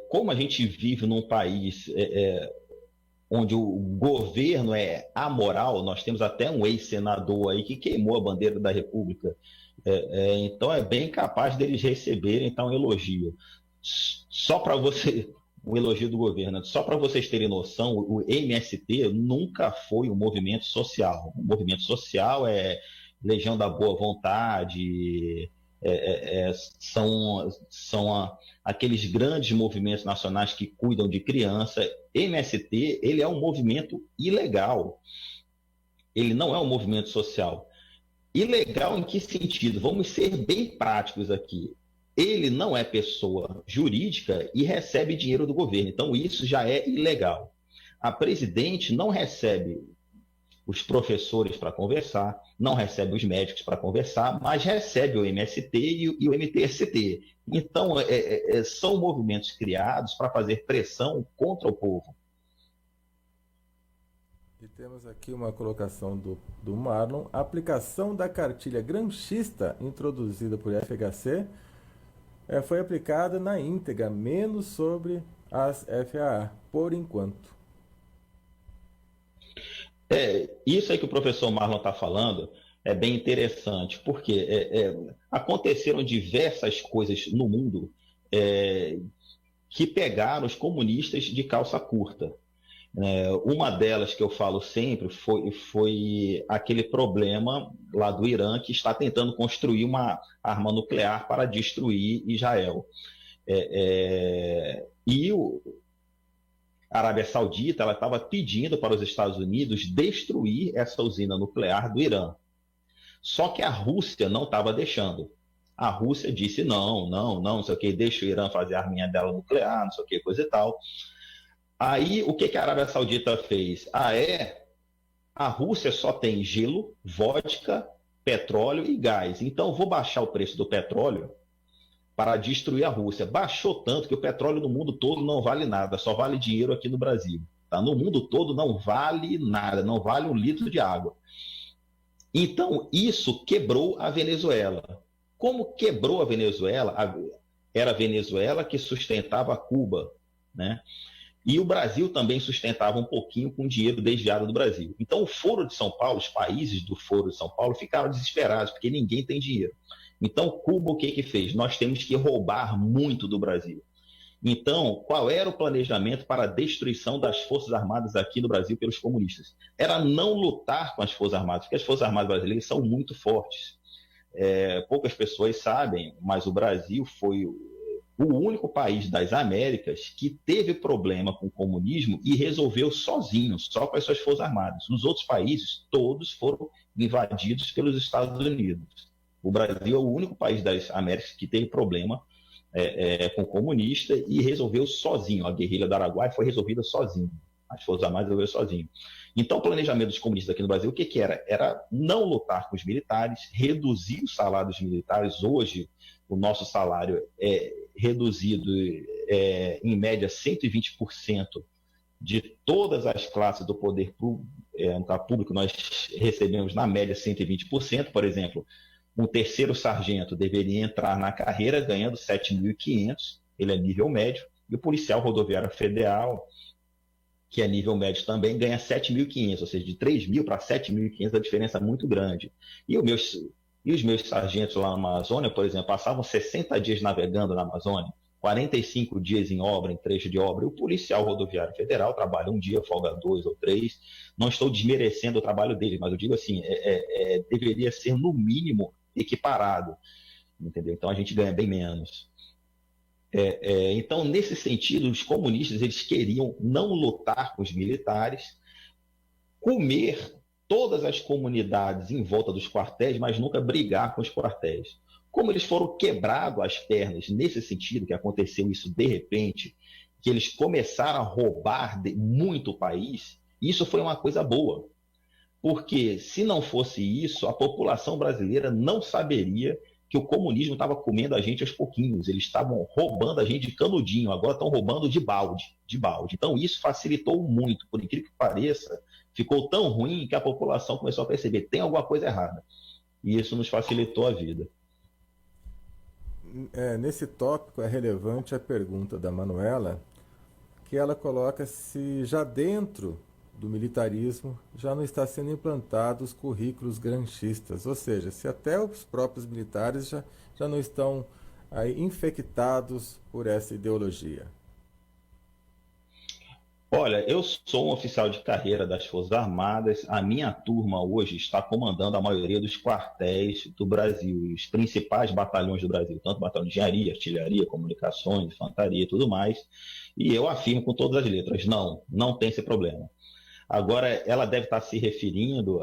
como a gente vive num país onde o governo é amoral, nós temos até um ex-senador aí que queimou a bandeira da República. Então é bem capaz deles receberem então, um elogio. Só para você, um elogio do governo, só para vocês terem noção, o MST nunca foi um movimento social. O movimento social é Legião da Boa Vontade, são aqueles grandes movimentos nacionais que cuidam de criança. MST, ele é um movimento ilegal. Ele não é um movimento social. Ilegal em que sentido? Vamos ser bem práticos aqui. Ele não é pessoa jurídica e recebe dinheiro do governo. Então, isso já é ilegal. A presidente não recebe os professores para conversar, não recebe os médicos para conversar, mas recebe o MST e o MTST. Então, são movimentos criados para fazer pressão contra o povo. E temos aqui uma colocação do Marlon. A aplicação da cartilha gramscista introduzida por FHC foi aplicada na íntegra, menos sobre as FAA, por enquanto. Isso aí que o professor Marlon está falando é bem interessante, porque aconteceram diversas coisas no mundo que pegaram os comunistas de calça curta. Uma delas que eu falo sempre foi aquele problema lá do Irã que está tentando construir uma arma nuclear para destruir Israel. E a Arábia Saudita ela estava pedindo para os Estados Unidos destruir essa usina nuclear do Irã. Só que a Rússia não estava deixando. A Rússia disse não, não, não, não sei o que, deixa o Irã fazer a arminha dela nuclear, não sei o que, coisa e tal. Aí, o que a Arábia Saudita fez? A Rússia só tem gelo, vodka, petróleo e gás. Então, vou baixar o preço do petróleo para destruir a Rússia. Baixou tanto que o petróleo no mundo todo não vale nada, só vale dinheiro aqui no Brasil. Tá? No mundo todo não vale nada, não vale um litro de água. Então, isso quebrou a Venezuela. Como quebrou a Venezuela? Era a Venezuela que sustentava Cuba, né? E o Brasil também sustentava um pouquinho com dinheiro desviado do Brasil. Então, o Foro de São Paulo, os países do Foro de São Paulo ficaram desesperados, porque ninguém tem dinheiro. Então, Cuba o que fez? Nós temos que roubar muito do Brasil. Então, qual era o planejamento para a destruição das Forças Armadas aqui no Brasil pelos comunistas? Era não lutar com as Forças Armadas, porque as Forças Armadas brasileiras são muito fortes. Poucas pessoas sabem, mas o Brasil foi o único país das Américas que teve problema com o comunismo e resolveu sozinho, só com as suas Forças Armadas. Os outros países, todos foram invadidos pelos Estados Unidos. O Brasil é o único país das Américas que teve problema com o comunista e resolveu sozinho. A guerrilha do Araguaia foi resolvida sozinho. As Forças Armadas resolveram sozinho. Então, o planejamento dos comunistas aqui no Brasil, o que era? Era não lutar com os militares, reduzir o salário dos militares. Hoje, o nosso salário é reduzido em média 120% de todas as classes do poder público. Nós recebemos, na média, 120%. Por exemplo, um terceiro sargento deveria entrar na carreira ganhando 7.500, ele é nível médio, e o policial rodoviário federal, que é nível médio também, ganha 7.500, ou seja, de 3.000 para 7.500, a diferença é muito grande. E os meus sargentos lá na Amazônia, por exemplo, passavam 60 dias navegando na Amazônia, 45 dias em obra, em trecho de obra. E o policial rodoviário federal trabalha um dia, folga 2 ou 3. Não estou desmerecendo o trabalho dele, mas eu digo assim, deveria ser no mínimo equiparado, entendeu? Então a gente ganha bem menos. Então, nesse sentido, os comunistas eles queriam não lutar com os militares, comer todas as comunidades em volta dos quartéis, mas nunca brigar com os quartéis. Como eles foram quebrados as pernas nesse sentido, que aconteceu isso de repente, que eles começaram a roubar muito o país, isso foi uma coisa boa. Porque se não fosse isso, a população brasileira não saberia que o comunismo estava comendo a gente aos pouquinhos. Eles estavam roubando a gente de canudinho, agora estão roubando de balde. Então isso facilitou muito, por incrível que pareça, ficou tão ruim que a população começou a perceber que tem alguma coisa errada. E isso nos facilitou a vida. Nesse tópico é relevante a pergunta da Manuela, que ela coloca se já dentro do militarismo já não está sendo implantados os currículos granchistas, ou seja, se até os próprios militares já não estão aí infectados por essa ideologia. Olha, eu sou um oficial de carreira das Forças Armadas. A minha turma hoje está comandando a maioria dos quartéis do Brasil, e os principais batalhões do Brasil, tanto batalhão de engenharia, artilharia, comunicações, infantaria e tudo mais. E eu afirmo com todas as letras, não tem esse problema. Agora, ela deve estar se referindo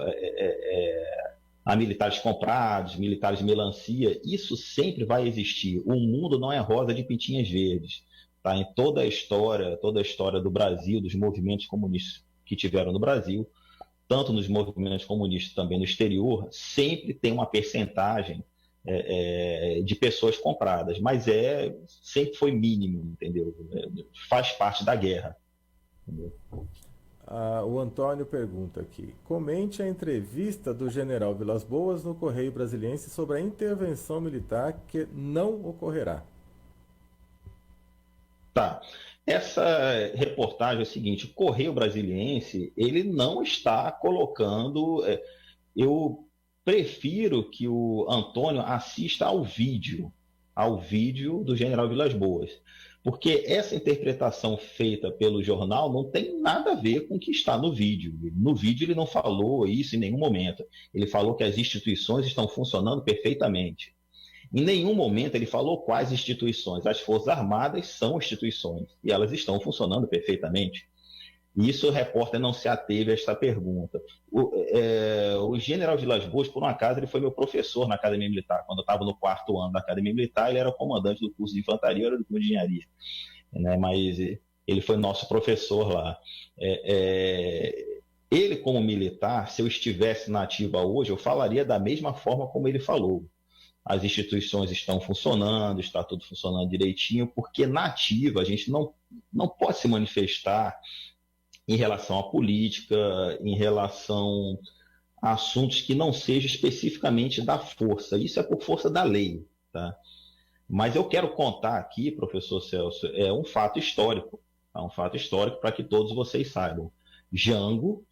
a militares comprados, militares melancia. Isso sempre vai existir. O mundo não é rosa de pintinhas verdes. Tá? Em toda a história do Brasil, dos movimentos comunistas que tiveram no Brasil, tanto nos movimentos comunistas também no exterior, sempre tem uma percentagem de pessoas compradas, mas sempre foi mínimo, entendeu? Faz parte da guerra. Entendeu? O Antônio pergunta aqui: comente a entrevista do general Vilas Boas no Correio Brasiliense sobre a intervenção militar que não ocorrerá. Tá. Essa reportagem é o seguinte: o Correio Brasiliense ele não está colocando. Eu prefiro que o Antônio assista ao vídeo do general Vilas Boas. Porque essa interpretação feita pelo jornal não tem nada a ver com o que está no vídeo. No vídeo ele não falou isso em nenhum momento. Ele falou que as instituições estão funcionando perfeitamente. Em nenhum momento ele falou quais instituições. As Forças Armadas são instituições e elas estão funcionando perfeitamente. Isso o repórter não se ateve a esta pergunta. O general Vilas Boas, por um acaso, ele foi meu professor na Academia Militar. Quando eu estava no 4º ano da Academia Militar, ele era o comandante do curso de infantaria, eu era do curso de engenharia. Né? Mas ele foi nosso professor lá. Ele, como militar, se eu estivesse na ativa hoje, eu falaria da mesma forma como ele falou. As instituições estão funcionando, está tudo funcionando direitinho, porque na ativa a gente não pode se manifestar em relação à política, em relação a assuntos que não sejam especificamente da força. Isso é por força da lei. Tá? Mas eu quero contar aqui, professor Celso, um fato histórico. Um fato histórico para que todos vocês saibam. Jango,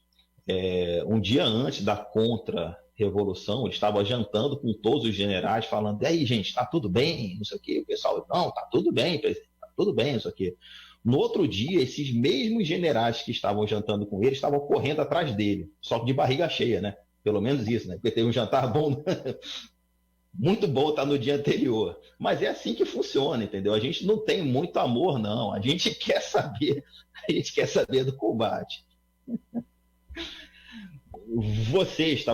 um dia antes da contra-revolução, ele estava jantando com todos os generais, falando, e aí, gente, está tudo bem? Não sei o quê. O pessoal, não, está tudo bem, presidente, está tudo bem, não sei o quê. No outro dia, esses mesmos generais que estavam jantando com ele estavam correndo atrás dele, só que de barriga cheia, né? Pelo menos isso, né? Porque teve um jantar bom, muito bom estar no dia anterior. Mas é assim que funciona, entendeu? A gente não tem muito amor, não. A gente quer saber do combate. Vocês,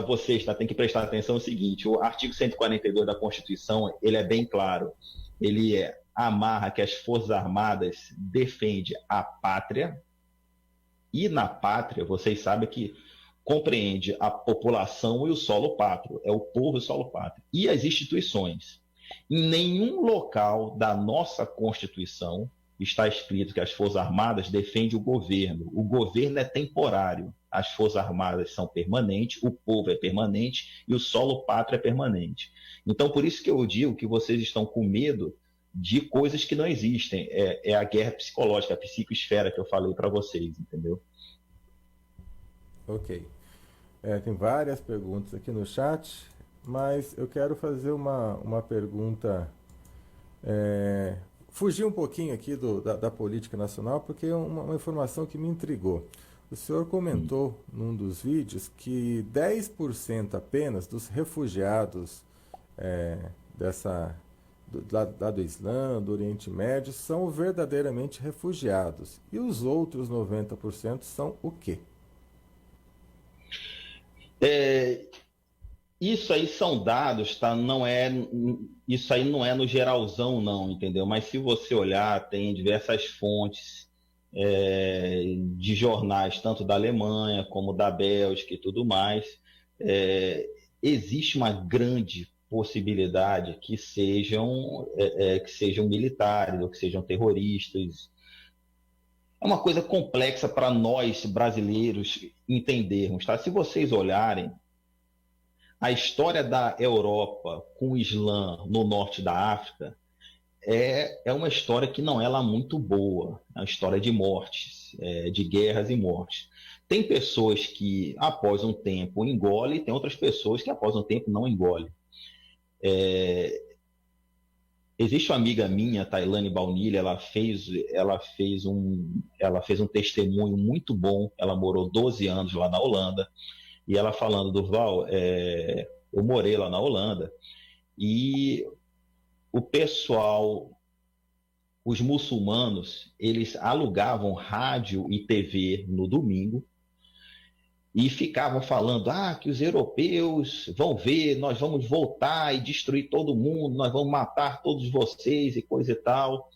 tem que prestar atenção no seguinte, o artigo 142 da Constituição, ele é bem claro. Ele amarra que as Forças Armadas defendem a pátria, e na pátria, vocês sabem que compreende a população e o solo pátrio, é o povo e o solo pátrio, e as instituições. Em nenhum local da nossa Constituição está escrito que as Forças Armadas defendem o governo é temporário, as Forças Armadas são permanentes, o povo é permanente e o solo pátrio é permanente. Então, por isso que eu digo que vocês estão com medo de coisas que não existem. É a guerra psicológica, a psicoesfera que eu falei para vocês, entendeu? Ok. Tem várias perguntas aqui no chat, mas eu quero fazer uma pergunta, fugir um pouquinho aqui da política nacional, porque é uma informação que me intrigou. O senhor comentou num dos vídeos que 10% apenas dos refugiados lá do Islã, do Oriente Médio, são verdadeiramente refugiados. E os outros 90% são o quê? Isso aí são dados, tá? Isso aí não é no geralzão, não, entendeu? Mas se você olhar, tem diversas fontes de jornais, tanto da Alemanha como da Bélgica e tudo mais. Existe uma grande possibilidade que sejam militares ou que sejam terroristas. É uma coisa complexa para nós brasileiros entendermos, tá? Se vocês olharem a história da Europa com o Islã no norte da África, é uma história que não é lá muito boa, é uma história de mortes, de guerras e mortes. Tem pessoas que após um tempo engolem, tem outras pessoas que após um tempo não engolem. Existe uma amiga minha, Tailane Baunilha, ela fez um testemunho muito bom. Ela morou 12 anos lá na Holanda, e ela falando, Durval, eu morei lá na Holanda, e o pessoal, os muçulmanos, eles alugavam rádio e TV no domingo, e ficavam falando, que os europeus vão ver, nós vamos voltar e destruir todo mundo, nós vamos matar todos vocês e coisa e tal.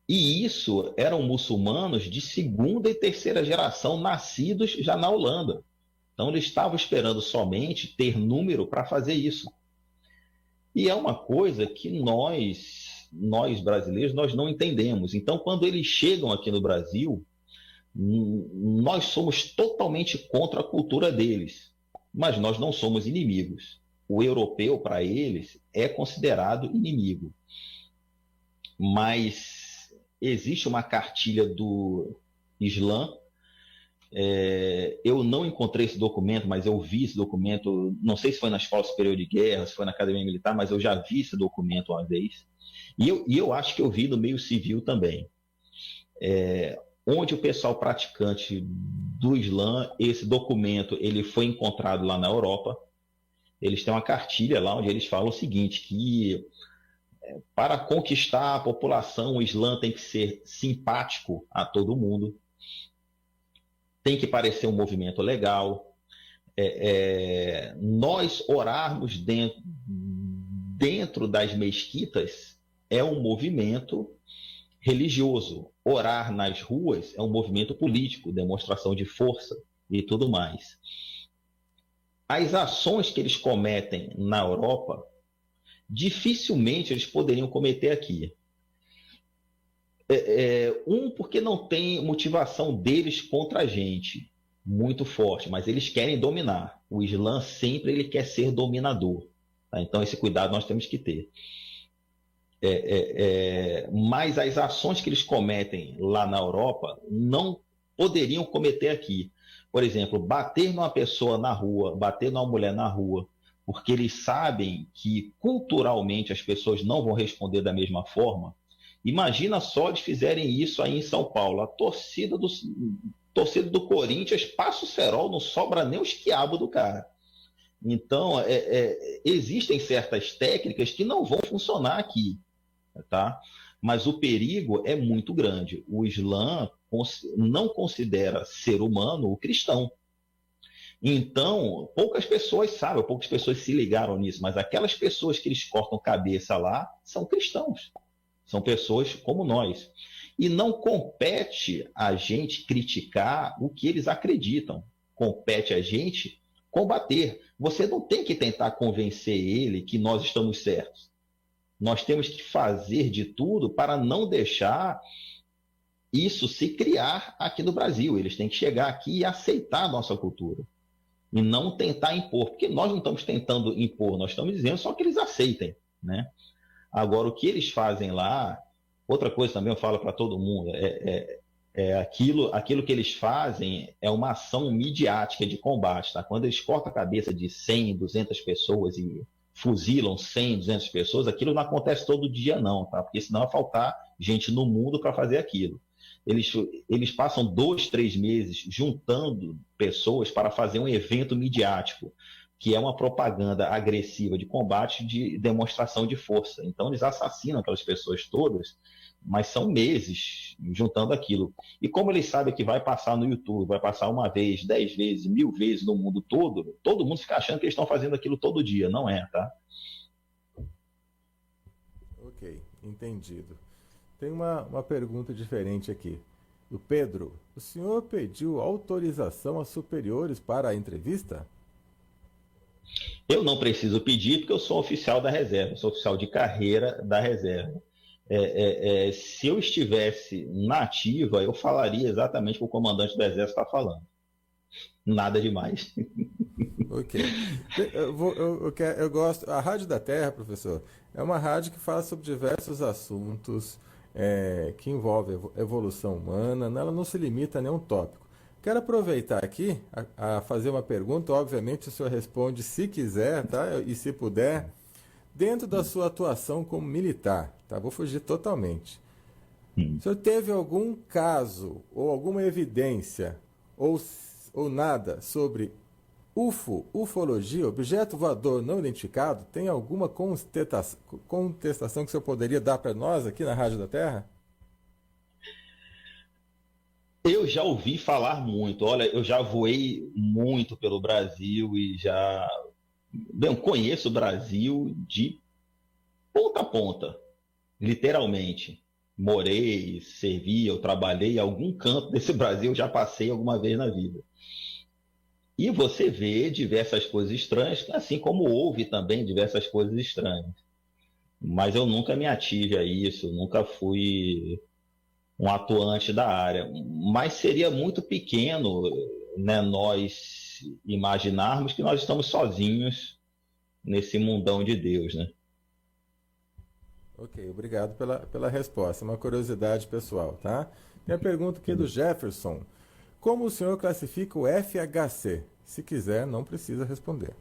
E isso eram muçulmanos de segunda e terceira geração, nascidos já na Holanda. Então eles estavam esperando somente ter número para fazer isso. E é uma coisa que nós brasileiros, nós não entendemos. Então, quando eles chegam aqui no Brasil, nós somos totalmente contra a cultura deles, mas nós não somos inimigos. O europeu, para eles, é considerado inimigo. Mas existe uma cartilha do Islã. Eu não encontrei esse documento, mas eu vi esse documento, não sei se foi na Escola Superior de Guerra, se foi na Academia Militar, mas eu já vi esse documento uma vez. E eu acho que eu vi no meio civil também. Onde o pessoal praticante do Islã, esse documento ele foi encontrado lá na Europa, eles têm uma cartilha lá onde eles falam o seguinte, que para conquistar a população, o Islã tem que ser simpático a todo mundo, tem que parecer um movimento legal, nós orarmos dentro das mesquitas é um movimento religioso. Orar nas ruas é um movimento político, demonstração de força e tudo mais. As ações que eles cometem na Europa, dificilmente eles poderiam cometer aqui. Porque não tem motivação deles contra a gente muito forte, mas eles querem dominar. O Islã sempre ele quer ser dominador. Tá? Então esse cuidado nós temos que ter. Mas as ações que eles cometem lá na Europa não poderiam cometer aqui. Por exemplo, bater numa pessoa na rua, bater numa mulher na rua, porque eles sabem que culturalmente as pessoas não vão responder da mesma forma. Imagina só eles fizerem isso aí em São Paulo. A torcida do Corinthians passa o cerol, não sobra nem os quiabos do cara. Então, existem certas técnicas que não vão funcionar aqui. Tá? Mas o perigo é muito grande. O Islã não considera ser humano o cristão. Então, poucas pessoas sabem, poucas pessoas se ligaram nisso, mas aquelas pessoas que eles cortam cabeça lá são cristãos. São pessoas como nós. E não compete a gente criticar o que eles acreditam. Compete a gente combater. Você não tem que tentar convencer ele que nós estamos certos. Nós temos que fazer de tudo para não deixar isso se criar aqui no Brasil. Eles têm que chegar aqui e aceitar a nossa cultura. E não tentar impor. Porque nós não estamos tentando impor, nós estamos dizendo só que eles aceitem. Né? Agora, o que eles fazem lá, outra coisa também eu falo para todo mundo, aquilo que eles fazem é uma ação midiática de combate. Tá? Quando eles cortam a cabeça de 100, 200 pessoas e fuzilam 100, 200 pessoas, aquilo não acontece todo dia não, tá? Porque senão vai faltar gente no mundo para fazer aquilo. Eles passam 2, 3 meses juntando pessoas para fazer um evento midiático, que é uma propaganda agressiva de combate, de demonstração de força. Então eles assassinam aquelas pessoas todas, mas são meses juntando aquilo. E como eles sabem que vai passar no YouTube, vai passar uma vez, 10 vezes, 1000 vezes no mundo todo mundo fica achando que eles estão fazendo aquilo todo dia. Não é, tá? Ok, entendido. Tem uma pergunta diferente aqui. O Pedro, o senhor pediu autorização a superiores para a entrevista? Eu não preciso pedir porque eu sou oficial da reserva, sou oficial de carreira da reserva. Se eu estivesse na ativa, eu falaria exatamente o que o comandante do Exército está falando. Nada demais. Ok. Eu gosto. A Rádio da Terra, professor, é uma rádio que fala sobre diversos assuntos que envolvem evolução humana. Ela não se limita a nenhum tópico. Quero aproveitar aqui a fazer uma pergunta. Obviamente, o senhor responde se quiser, tá? E se puder. Dentro da sua atuação como militar, tá? Vou fugir totalmente. O senhor teve algum caso ou alguma evidência ou nada sobre ufologia, objeto voador não identificado? Tem alguma contestação que o senhor poderia dar para nós aqui na Rádio da Terra? Eu já ouvi falar muito. Olha, eu já voei muito pelo Brasil e já... Bem, conheço o Brasil de ponta a ponta, literalmente. Morei, servi, eu trabalhei em algum canto desse Brasil, eu já passei alguma vez na vida. E você vê diversas coisas estranhas, assim como houve também diversas coisas estranhas. Mas eu nunca me ative a isso, nunca fui um atuante da área. Mas seria muito pequeno, né, nós imaginarmos que nós estamos sozinhos nesse mundão de Deus, né? Ok, obrigado pela resposta. Uma curiosidade pessoal, tá? Tem a pergunta aqui do Jefferson. Como o senhor classifica o FHC? Se quiser, não precisa responder.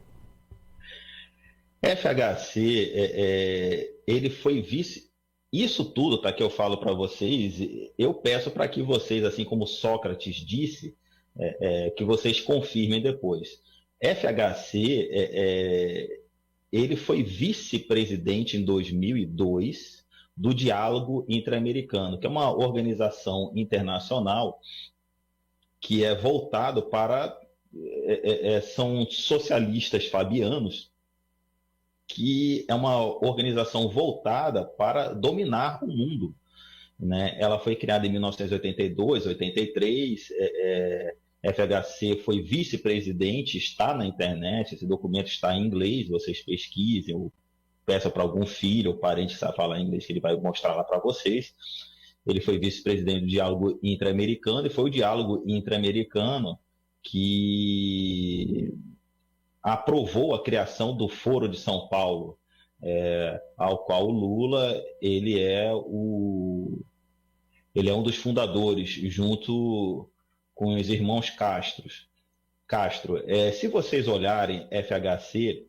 FHC, ele foi vice... Isso tudo, tá, que eu falo para vocês, eu peço para que vocês, assim como Sócrates disse, que vocês confirmem depois. FHC, ele foi vice-presidente em 2002 do Diálogo Interamericano, que é uma organização internacional que é voltado para... são socialistas fabianos, que é uma organização voltada para dominar o mundo, né? Ela foi criada em 1982, 83, FHC foi vice-presidente, está na internet, esse documento está em inglês, vocês pesquisem, ou peçam para algum filho ou parente que sabe falar inglês, que ele vai mostrar lá para vocês. Ele foi vice-presidente do Diálogo Interamericano, e foi o Diálogo Interamericano que aprovou a criação do Foro de São Paulo, ao qual o Lula ele é um dos fundadores, junto com os irmãos Castro. Se vocês olharem FHC,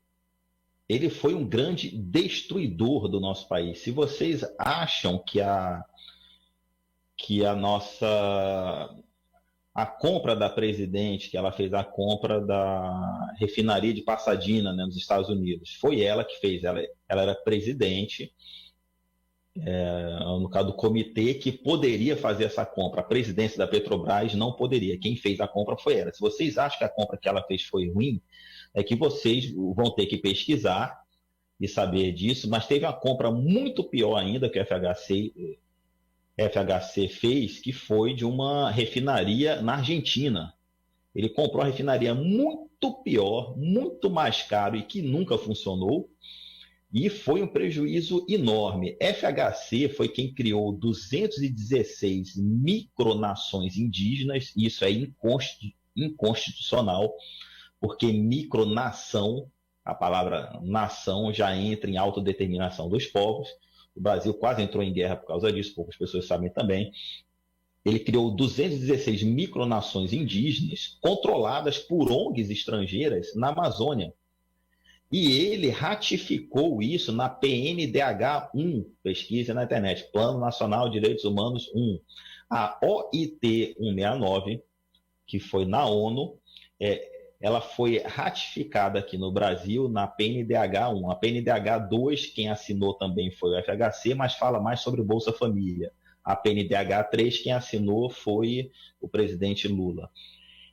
ele foi um grande destruidor do nosso país. Se vocês acham que a compra da presidente, que ela fez a compra da refinaria de Pasadena, né, nos Estados Unidos, foi ela que fez. Ela era presidente, no caso do comitê, que poderia fazer essa compra. A presidência da Petrobras não poderia. Quem fez a compra foi ela. Se vocês acham que a compra que ela fez foi ruim, é que vocês vão ter que pesquisar e saber disso, mas teve uma compra muito pior ainda que a FHC fez, que foi de uma refinaria na Argentina. Ele comprou uma refinaria muito pior, muito mais caro e que nunca funcionou, e foi um prejuízo enorme. FHC foi quem criou 216 micronações indígenas, e isso é inconstitucional, porque micronação, a palavra nação já entra em autodeterminação dos povos. O Brasil quase entrou em guerra por causa disso, poucas pessoas sabem também. Ele criou 216 micronações indígenas controladas por ONGs estrangeiras na Amazônia. E ele ratificou isso na PNDH 1, pesquisa na internet, Plano Nacional de Direitos Humanos 1. A OIT 169, que foi na ONU, ela foi ratificada aqui no Brasil na PNDH 1. A PNDH 2, quem assinou também foi o FHC, mas fala mais sobre o Bolsa Família. A PNDH 3, quem assinou foi o presidente Lula.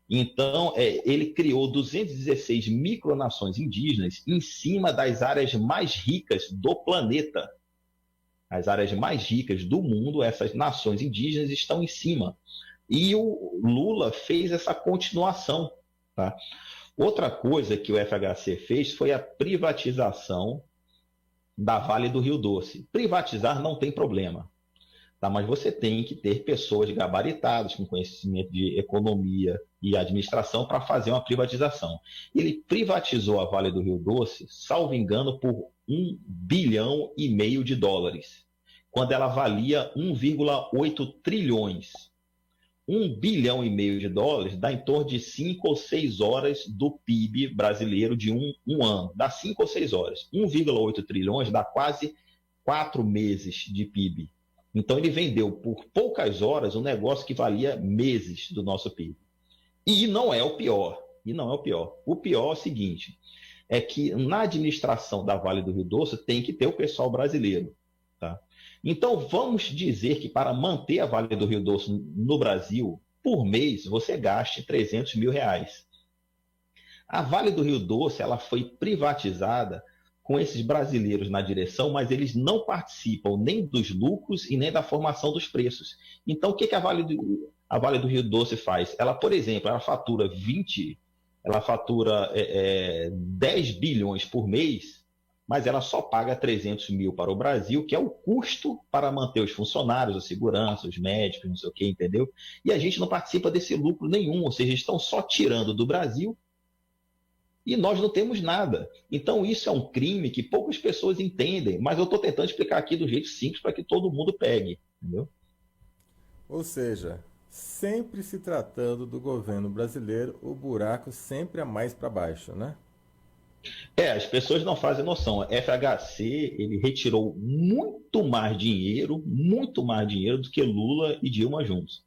Então, ele criou 216 micronações indígenas em cima das áreas mais ricas do planeta. As áreas mais ricas do mundo, essas nações indígenas estão em cima. E o Lula fez essa continuação. Tá? Outra coisa que o FHC fez foi a privatização da Vale do Rio Doce. Privatizar não tem problema, tá? Mas você tem que ter pessoas gabaritadas, com conhecimento de economia e administração, para fazer uma privatização. Ele privatizou a Vale do Rio Doce, salvo engano, por $1,5 bilhão, quando ela valia 1,8 trilhões. $1,5 bilhão dá em torno de 5 ou 6 horas do PIB brasileiro de um ano. Dá 5 ou 6 horas. 1,8 trilhões dá quase 4 meses de PIB. Então ele vendeu por poucas horas um negócio que valia meses do nosso PIB. E não é o pior. O pior é o seguinte, é que na administração da Vale do Rio Doce tem que ter o pessoal brasileiro. Tá? Então, vamos dizer que para manter a Vale do Rio Doce no Brasil, por mês, você gaste R$300 mil. A Vale do Rio Doce ela foi privatizada com esses brasileiros na direção, mas eles não participam nem dos lucros e nem da formação dos preços. Então, o que a Vale do Rio Doce faz? Ela, por exemplo, ela fatura 10 bilhões por mês, mas ela só paga 300 mil para o Brasil, que é o custo para manter os funcionários, a segurança, os médicos, não sei o quê, entendeu? E a gente não participa desse lucro nenhum, ou seja, estão só tirando do Brasil e nós não temos nada. Então isso é um crime que poucas pessoas entendem, mas eu estou tentando explicar aqui do jeito simples para que todo mundo pegue, entendeu? Ou seja, sempre se tratando do governo brasileiro, o buraco sempre é mais para baixo, né? As pessoas não fazem noção. A FHC, ele retirou muito mais dinheiro do que Lula e Dilma juntos.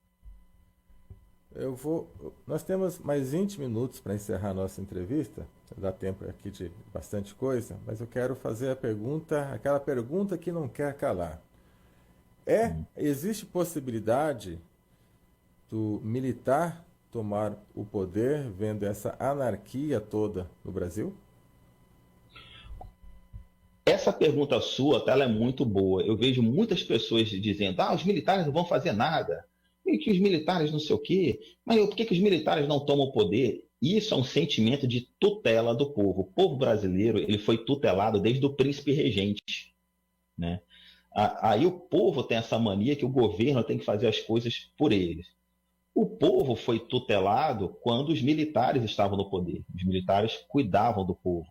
Nós temos mais 20 minutos para encerrar a nossa entrevista. Dá tempo aqui de bastante coisa, mas eu quero fazer aquela pergunta que não quer calar. Existe possibilidade do militar tomar o poder vendo essa anarquia toda no Brasil? Essa pergunta sua, tá, ela é muito boa. Eu vejo muitas pessoas dizendo: os militares não vão fazer nada. E que os militares não sei o quê. Mas por que os militares não tomam o poder? Isso é um sentimento de tutela do povo. O povo brasileiro, ele foi tutelado desde o príncipe regente, né? Aí o povo tem essa mania que o governo tem que fazer as coisas por eles. O povo foi tutelado quando os militares estavam no poder. Os militares cuidavam do povo.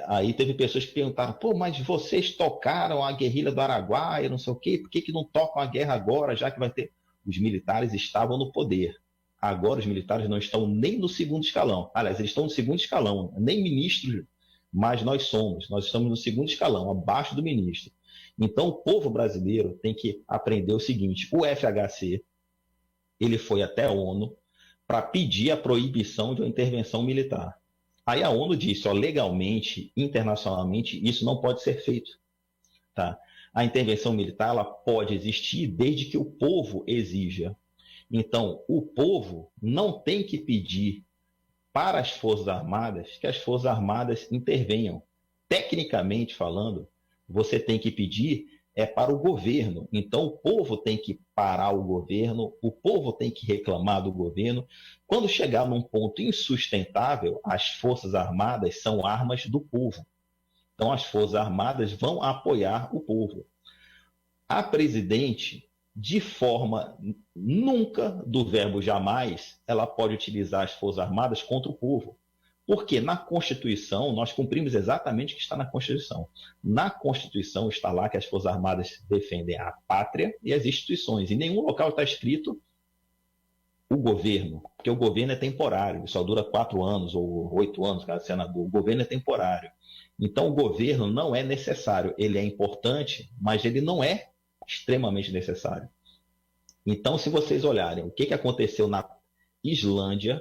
Aí teve pessoas que perguntaram: pô, mas vocês tocaram a guerrilha do Araguaia, não sei o quê, por que não tocam a guerra agora, já que vai ter... Os militares estavam no poder. Agora os militares não estão nem no segundo escalão. Aliás, eles estão no segundo escalão, nem ministros, mas nós estamos no segundo escalão, abaixo do ministro. Então o povo brasileiro tem que aprender o seguinte: o FHC, ele foi até a ONU para pedir a proibição de uma intervenção militar. Aí a ONU disse: legalmente, internacionalmente, isso não pode ser feito. Tá? A intervenção militar, ela pode existir desde que o povo exija. Então, o povo não tem que pedir para as Forças Armadas que as Forças Armadas intervenham. Tecnicamente falando, você tem que pedir para o governo. Então, o povo tem que parar o governo, o povo tem que reclamar do governo. Quando chegar num ponto insustentável, as Forças Armadas são armas do povo. Então, as Forças Armadas vão apoiar o povo. A presidente, de forma nunca, do verbo jamais, ela pode utilizar as Forças Armadas contra o povo. Porque na Constituição, nós cumprimos exatamente o que está na Constituição. Na Constituição está lá que as Forças Armadas defendem a pátria e as instituições. Em nenhum local está escrito o governo, porque o governo é temporário, só dura 4 anos ou 8 anos, cada senador. O governo é temporário. Então o governo não é necessário. Ele é importante, mas ele não é extremamente necessário. Então, se vocês olharem o que aconteceu na Islândia,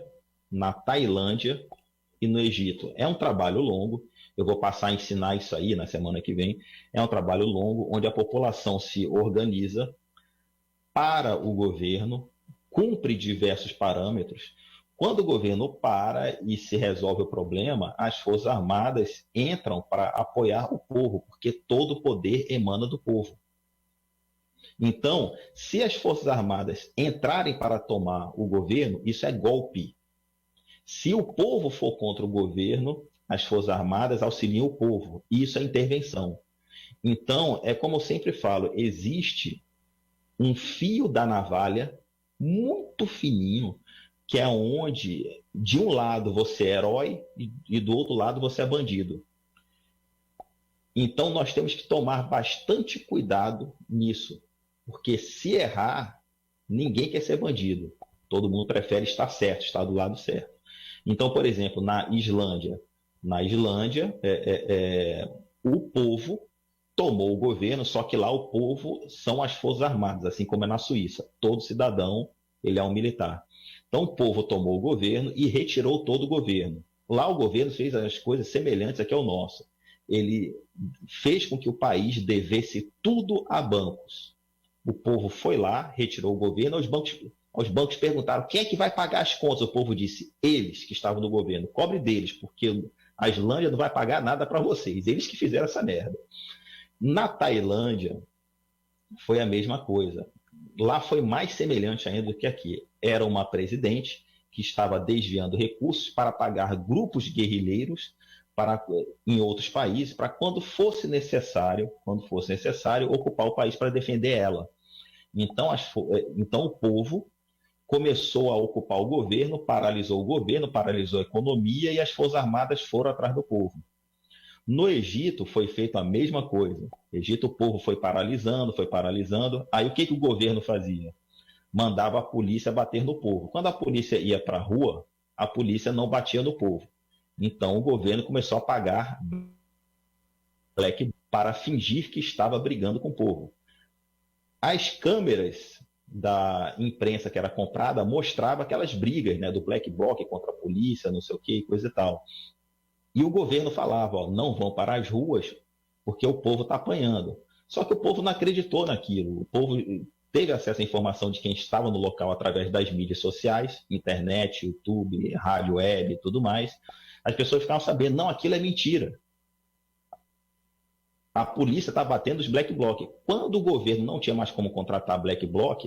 na Tailândia e no Egito, é um trabalho longo. Eu vou passar a ensinar isso aí na semana que vem. É um trabalho longo, onde a população se organiza para o governo, cumpre diversos parâmetros. Quando o governo para e se resolve o problema, as Forças Armadas entram para apoiar o povo, porque todo o poder emana do povo. Então, se as Forças Armadas entrarem para tomar o governo, isso é golpe. Se o povo for contra o governo, as Forças Armadas auxiliam o povo. Isso é intervenção. Então, é como eu sempre falo, existe um fio da navalha muito fininho, que é onde, de um lado, você é herói e do outro lado, você é bandido. Então, nós temos que tomar bastante cuidado nisso, porque se errar, ninguém quer ser bandido. Todo mundo prefere estar certo, estar do lado certo. Então, por exemplo, na Islândia, o povo tomou o governo, só que lá o povo são as Forças Armadas, assim como é na Suíça. Todo cidadão, ele é um militar. Então, o povo tomou o governo e retirou todo o governo. Lá o governo fez as coisas semelhantes aqui ao nosso. Ele fez com que o país devesse tudo a bancos. O povo foi lá, retirou o governo, os bancos perguntaram: quem é que vai pagar as contas? O povo disse: eles que estavam no governo, cobre deles, porque a Islândia não vai pagar nada para vocês, eles que fizeram essa merda. Na Tailândia, foi a mesma coisa. Lá foi mais semelhante ainda do que aqui. Era uma presidente que estava desviando recursos para pagar grupos guerrilheiros em outros países, para quando fosse necessário, ocupar o país para defender ela. Então o povo começou a ocupar o governo, paralisou a economia e as Forças Armadas foram atrás do povo. No Egito foi feita a mesma coisa. No Egito o povo foi paralisando. Aí o que o governo fazia? Mandava a polícia bater no povo. Quando a polícia ia para a rua, a polícia não batia no povo. Então o governo começou a pagar black para fingir que estava brigando com o povo. As câmeras da imprensa que era comprada mostrava aquelas brigas, né, do Black Bloc contra a polícia, não sei o que, coisa e tal. E o governo falava, ó, não vão para as ruas porque o povo está apanhando. Só que o povo não acreditou naquilo. O povo teve acesso à informação de quem estava no local através das mídias sociais, internet, YouTube, rádio, web e tudo mais. As pessoas ficavam sabendo, não, aquilo é mentira. A polícia está batendo os Black Bloc. Quando o governo não tinha mais como contratar Black Bloc,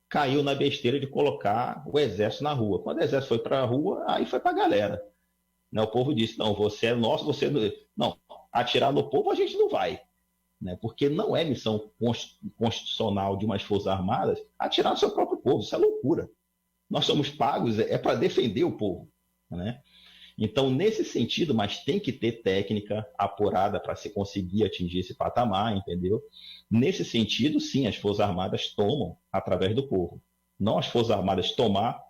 caiu na besteira de colocar o exército na rua. Quando o exército foi para a rua, aí foi para a galera. Né? O povo disse, não, você é nosso, você não... Não, atirar no povo a gente não vai. Né? Porque não é missão constitucional de umas forças armadas atirar no seu próprio povo. Isso é loucura. Nós somos pagos, é para defender o povo. Né? Então, nesse sentido, mas tem que ter técnica apurada para se conseguir atingir esse patamar, entendeu? Nesse sentido, sim, as Forças Armadas tomam através do povo. Não as Forças Armadas tomar,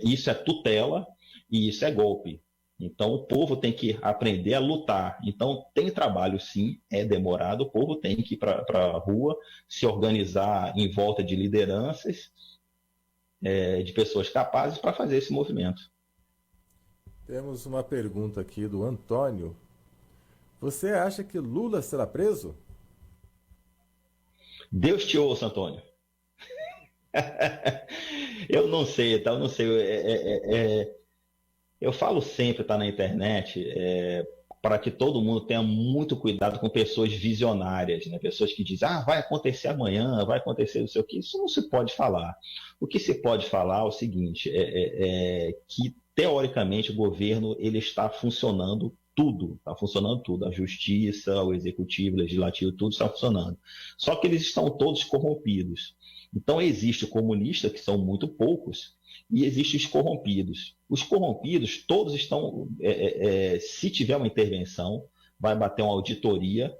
isso é tutela e isso é golpe. Então, o povo tem que aprender a lutar. Então, tem trabalho, sim, é demorado. O povo tem que ir para a rua, se organizar em volta de lideranças, de pessoas capazes para fazer esse movimento. Temos uma pergunta aqui do Antônio. Você acha que Lula será preso? Deus te ouça, Antônio. Eu não sei, tá? Eu não sei. Eu falo sempre, tá na internet, para que todo mundo tenha muito cuidado com pessoas visionárias, né? Pessoas que dizem, vai acontecer amanhã, vai acontecer não sei o que. Isso não se pode falar. O que se pode falar é o seguinte, que teoricamente o governo ele está funcionando tudo, a justiça, o executivo, o legislativo, tudo está funcionando. Só que eles estão todos corrompidos. Então existe comunistas, que são muito poucos, e existem os corrompidos. Os corrompidos, todos estão, se tiver uma intervenção, vai bater uma auditoria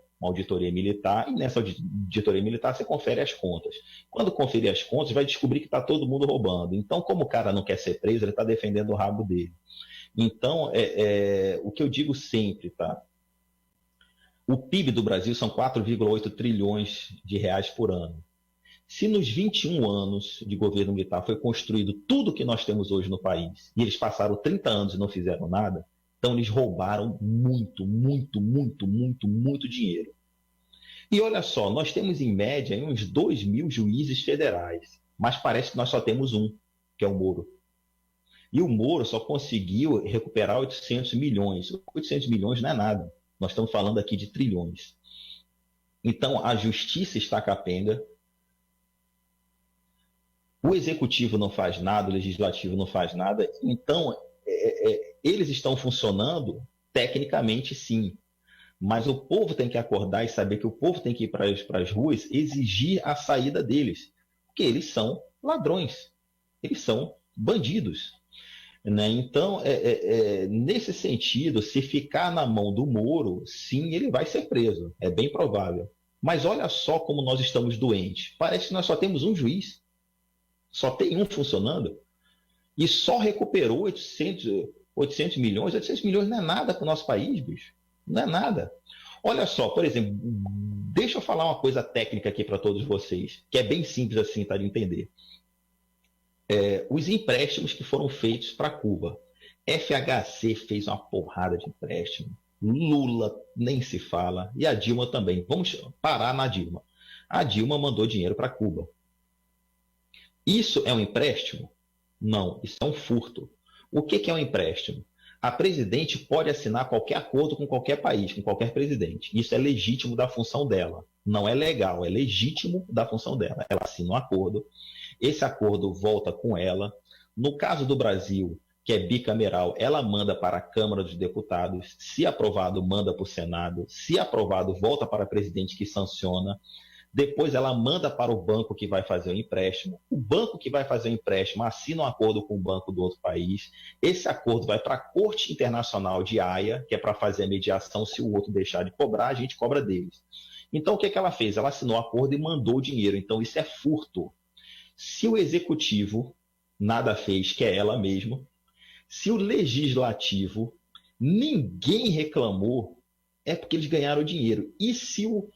militar, e nessa auditoria militar você confere as contas. Quando conferir as contas, vai descobrir que está todo mundo roubando. Então, como o cara não quer ser preso, ele está defendendo o rabo dele. Então, o que eu digo sempre, tá? O PIB do Brasil são 4,8 trilhões de reais por ano. Se nos 21 anos de governo militar foi construído tudo que nós temos hoje no país, e eles passaram 30 anos e não fizeram nada, então eles roubaram muito, muito, muito, muito, muito dinheiro. E olha só, nós temos em média uns 2.000 juízes federais, mas parece que nós só temos um, que é o Moro. E o Moro só conseguiu recuperar 800 milhões. 800 milhões não é nada. Nós estamos falando aqui de trilhões. Então, a justiça está capenga. O executivo não faz nada, o legislativo não faz nada. Então, eles estão funcionando tecnicamente, sim. Mas o povo tem que acordar e saber que o povo tem que ir para as ruas exigir a saída deles. Porque eles são ladrões. Eles são bandidos. Né? Então, nesse sentido, se ficar na mão do Moro, sim, ele vai ser preso. É bem provável. Mas olha só como nós estamos doentes. Parece que nós só temos um juiz. Só tem um funcionando. E só recuperou 800 milhões. 800 milhões não é nada para o nosso país, bicho. Não é nada. Olha só, por exemplo, deixa eu falar uma coisa técnica aqui para todos vocês, que é bem simples assim, tá, de entender. Os empréstimos que foram feitos para Cuba. FHC fez uma porrada de empréstimo. Lula nem se fala. E a Dilma também. Vamos parar na Dilma. A Dilma mandou dinheiro para Cuba. Isso é um empréstimo? Não, isso é um furto. O que é um empréstimo? A presidente pode assinar qualquer acordo com qualquer país, com qualquer presidente. Isso é legítimo da função dela. Não é legal, é legítimo da função dela. Ela assina um acordo, esse acordo volta com ela. No caso do Brasil, que é bicameral, ela manda para a Câmara dos Deputados. Se aprovado, manda para o Senado. Se aprovado, volta para a presidente que sanciona. Depois ela manda para o banco que vai fazer o empréstimo. O banco que vai fazer o empréstimo assina um acordo com o banco do outro país. Esse acordo vai para a Corte Internacional de Haia, que é para fazer a mediação. Se o outro deixar de cobrar, a gente cobra deles. Então, o que ela fez? Ela assinou o acordo e mandou o dinheiro. Então, isso é furto. Se o executivo nada fez, que é ela mesma, se o legislativo ninguém reclamou, é porque eles ganharam dinheiro. E se o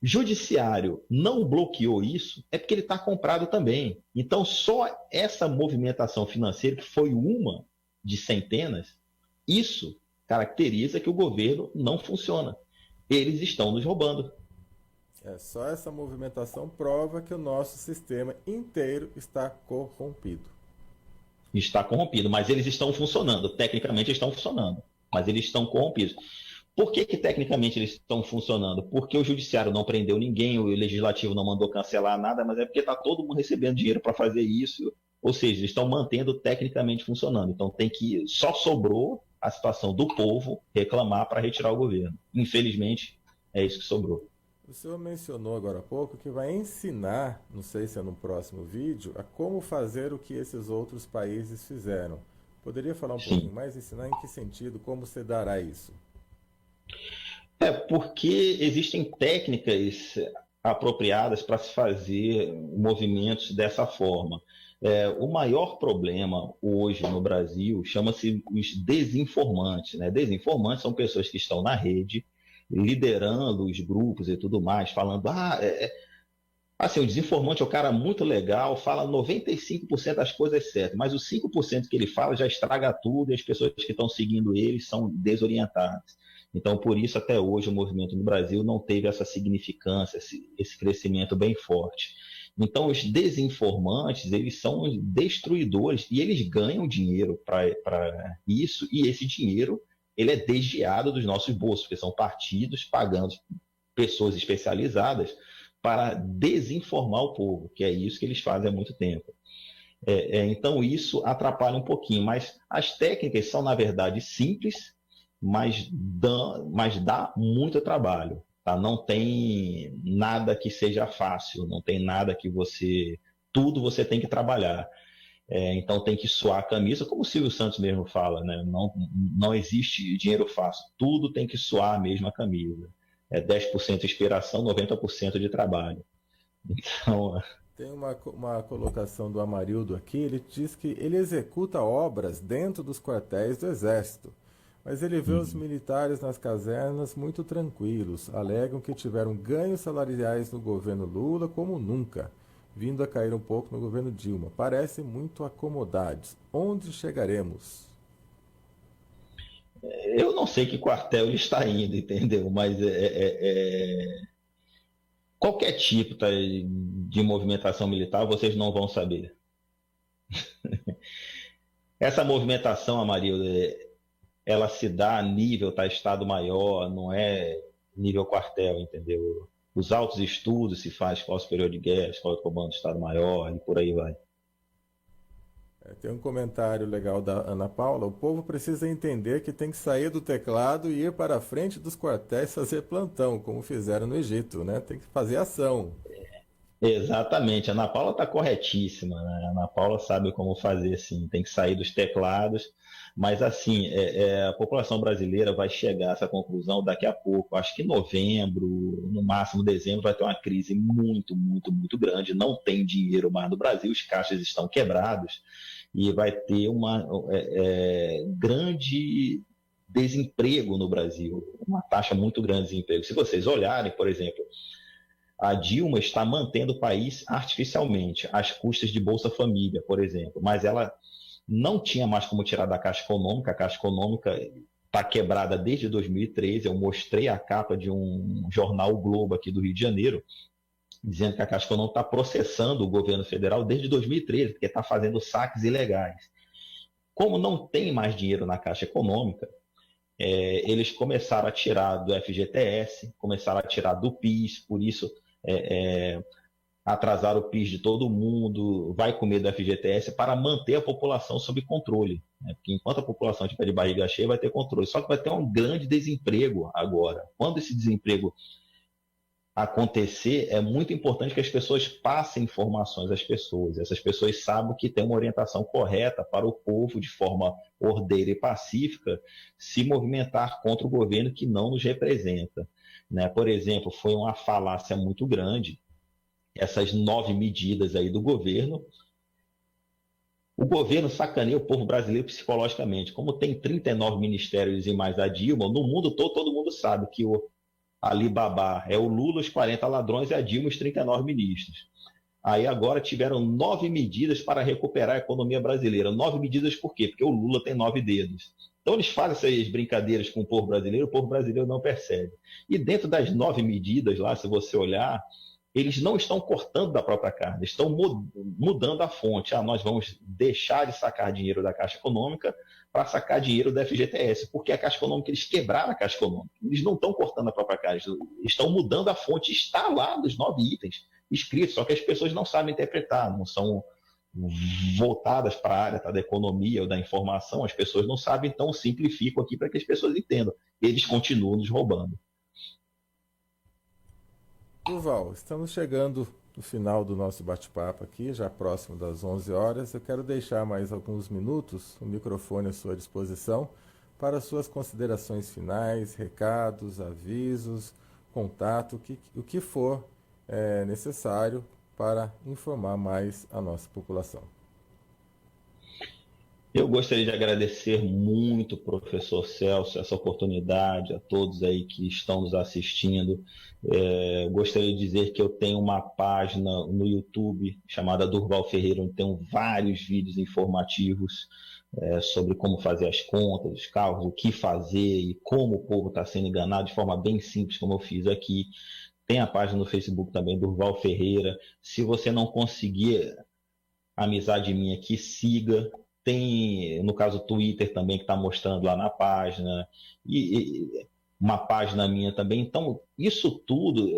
Judiciário não bloqueou isso, é porque ele está comprado também. Então, só essa movimentação financeira, que foi uma de centenas, isso caracteriza que o governo não funciona. Eles estão nos roubando. Só essa movimentação prova que o nosso sistema inteiro está corrompido. Está corrompido, mas eles estão funcionando. Tecnicamente estão funcionando, mas eles estão corrompidos. Por que tecnicamente eles estão funcionando? Porque o judiciário não prendeu ninguém, o legislativo não mandou cancelar nada, mas é porque está todo mundo recebendo dinheiro para fazer isso. Ou seja, eles estão mantendo tecnicamente funcionando. Então só sobrou a situação do povo reclamar para retirar o governo. Infelizmente, é isso que sobrou. O senhor mencionou agora há pouco que vai ensinar, não sei se é no próximo vídeo, a como fazer o que esses outros países fizeram. Poderia falar um pouquinho mais? Ensinar em que sentido? Como se dará isso? Porque existem técnicas apropriadas para se fazer movimentos dessa forma. O maior problema hoje no Brasil chama-se os desinformantes, né? Desinformantes são pessoas que estão na rede, liderando os grupos e tudo mais, falando, assim, o desinformante é um cara muito legal, fala 95% das coisas certas, mas os 5% que ele fala já estraga tudo e as pessoas que estão seguindo ele são desorientadas. Então, por isso, até hoje, o movimento no Brasil não teve essa significância, esse crescimento bem forte. Então, os desinformantes, eles são destruidores e eles ganham dinheiro para isso, e esse dinheiro ele é desviado dos nossos bolsos, porque são partidos pagando pessoas especializadas para desinformar o povo, que é isso que eles fazem há muito tempo. Então, isso atrapalha um pouquinho, mas as técnicas são, na verdade, simples, mas dá muito trabalho. Tá? Não tem nada que seja fácil, não tem nada que tudo você tem que trabalhar. Então tem que suar a camisa, como o Silvio Santos mesmo fala, né? Não existe dinheiro fácil, tudo tem que suar a mesma camisa. 10% inspiração, 90% de trabalho. Então... Tem uma colocação do Amarildo aqui, ele diz que ele executa obras dentro dos quartéis do Exército, mas ele vê os militares nas casernas muito tranquilos, alegam que tiveram ganhos salariais no governo Lula como nunca, vindo a cair um pouco no governo Dilma. Parecem muito acomodados. Onde chegaremos? Eu não sei que quartel ele está indo, entendeu? Mas qualquer tipo de movimentação militar, vocês não vão saber. Essa movimentação, Amarildo, ela se dá a nível Estado-Maior, não é nível quartel, entendeu? Os altos estudos se faz Escola Superior de Guerra, Escola de Comando do Estado-Maior e por aí vai. Tem um comentário legal da Ana Paula. O povo precisa entender que tem que sair do teclado e ir para a frente dos quartéis fazer plantão, como fizeram no Egito, né? Tem que fazer ação. Exatamente, a Ana Paula está corretíssima, né? A Ana Paula sabe como fazer, sim, tem que sair dos teclados, mas assim, a população brasileira vai chegar a essa conclusão daqui a pouco, acho que em novembro, no máximo dezembro, vai ter uma crise muito, muito, muito grande, não tem dinheiro mais no Brasil, os caixas estão quebrados, e vai ter uma grande desemprego no Brasil, uma taxa muito grande de desemprego. Se vocês olharem, por exemplo, a Dilma está mantendo o país artificialmente, às custas de Bolsa Família, por exemplo, mas ela não tinha mais como tirar da Caixa Econômica, a Caixa Econômica está quebrada desde 2013, eu mostrei a capa de um jornal o Globo aqui do Rio de Janeiro, dizendo que a Caixa Econômica está processando o governo federal desde 2013, porque está fazendo saques ilegais. Como não tem mais dinheiro na Caixa Econômica, eles começaram a tirar do FGTS, começaram a tirar do PIS, por isso atrasar o PIS de todo mundo, vai comer do FGTS para manter a população sob controle. Né? Porque enquanto a população estiver de barriga cheia, vai ter controle. Só que vai ter um grande desemprego agora. Quando esse desemprego acontecer, é muito importante que as pessoas passem informações às pessoas. Essas pessoas sabem que tem uma orientação correta para o povo, de forma ordeira e pacífica, se movimentar contra o governo que não nos representa. Né? Por exemplo, foi uma falácia muito grande essas 9 medidas aí do governo. O governo sacaneia o povo brasileiro psicologicamente. Como tem 39 ministérios e mais a Dilma, no mundo todo mundo sabe que Alibaba é o Lula, os 40 ladrões, e a Dilma, os 39 ministros. Aí agora tiveram 9 medidas para recuperar a economia brasileira. 9 medidas por quê? Porque o Lula tem 9 dedos. Então eles fazem essas brincadeiras com o povo brasileiro não percebe. E dentro das 9 medidas lá, se você olhar, eles não estão cortando da própria carne, estão mudando a fonte. Nós vamos deixar de sacar dinheiro da Caixa Econômica para sacar dinheiro da FGTS, porque a Caixa Econômica, eles quebraram a Caixa Econômica. Eles não estão cortando a própria Caixa, estão mudando a fonte. Está lá nos 9 itens escritos, só que as pessoas não sabem interpretar, não são voltadas para a área da economia ou da informação, as pessoas não sabem, então simplifico aqui para que as pessoas entendam. Eles continuam nos roubando. Durval, estamos chegando no final do nosso bate-papo aqui, já próximo das 11 horas. Eu quero deixar mais alguns minutos o microfone à sua disposição para suas considerações finais, recados, avisos, contato, o que for necessário para informar mais a nossa população. Eu gostaria de agradecer muito, professor Celso, essa oportunidade, a todos aí que estão nos assistindo. Gostaria de dizer que eu tenho uma página no YouTube chamada Durval Ferreira, onde tenho vários vídeos informativos sobre como fazer as contas, os cálculos, o que fazer e como o povo está sendo enganado de forma bem simples, como eu fiz aqui. Tem a página no Facebook também, Durval Ferreira. Se você não conseguir amizade minha aqui, siga. Tem, no caso, o Twitter também, que está mostrando lá na página, e uma página minha também. Então, isso tudo,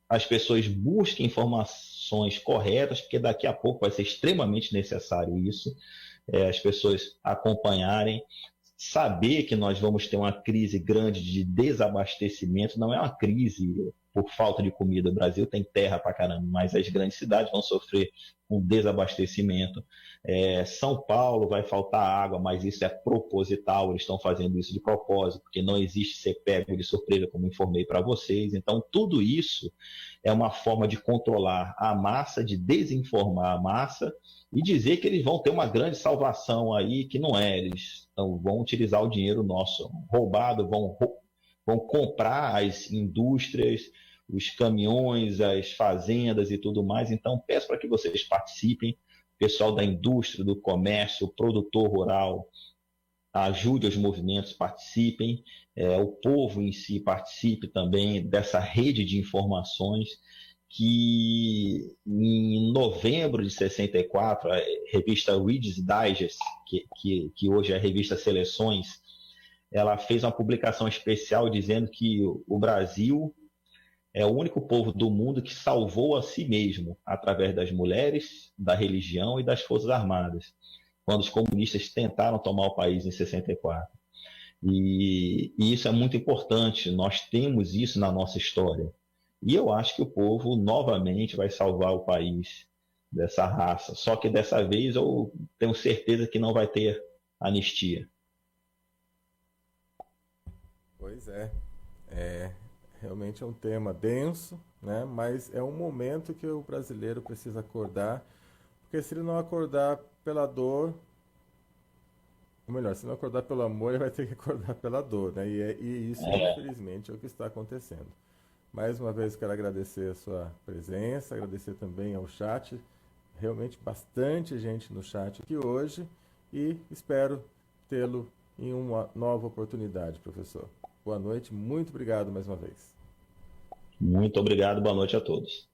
as pessoas busquem informações corretas, porque daqui a pouco vai ser extremamente necessário isso, as pessoas acompanharem, saber que nós vamos ter uma crise grande de desabastecimento. Não é uma crise por falta de comida. O Brasil tem terra pra caramba, mas as grandes cidades vão sofrer um desabastecimento. São Paulo vai faltar água, mas isso é proposital, eles estão fazendo isso de propósito, porque não existe ser pego de surpresa, como informei para vocês. Então, tudo isso é uma forma de controlar a massa, de desinformar a massa e dizer que eles vão ter uma grande salvação aí, que não é. Eles vão utilizar o dinheiro nosso roubado, vão comprar as indústrias, os caminhões, as fazendas e tudo mais. Então, peço para que vocês participem, pessoal da indústria, do comércio, o produtor rural, ajude os movimentos, participem, o povo em si participe também dessa rede de informações que em novembro de 64, a revista Reader's Digest, que hoje é a revista Seleções, ela fez uma publicação especial dizendo que o Brasil é o único povo do mundo que salvou a si mesmo através das mulheres, da religião e das Forças Armadas, quando os comunistas tentaram tomar o país em 64. E isso é muito importante, nós temos isso na nossa história. E eu acho que o povo novamente vai salvar o país dessa raça. Só que dessa vez eu tenho certeza que não vai ter anistia. Pois realmente é um tema denso, né? Mas é um momento que o brasileiro precisa acordar, porque se ele não acordar pela dor, ou melhor, se não acordar pelo amor, ele vai ter que acordar pela dor, né? E isso, infelizmente, é o que está acontecendo. Mais uma vez, quero agradecer a sua presença, agradecer também ao chat, realmente bastante gente no chat aqui hoje, e espero tê-lo em uma nova oportunidade, professor. Boa noite, muito obrigado mais uma vez. Muito obrigado, boa noite a todos.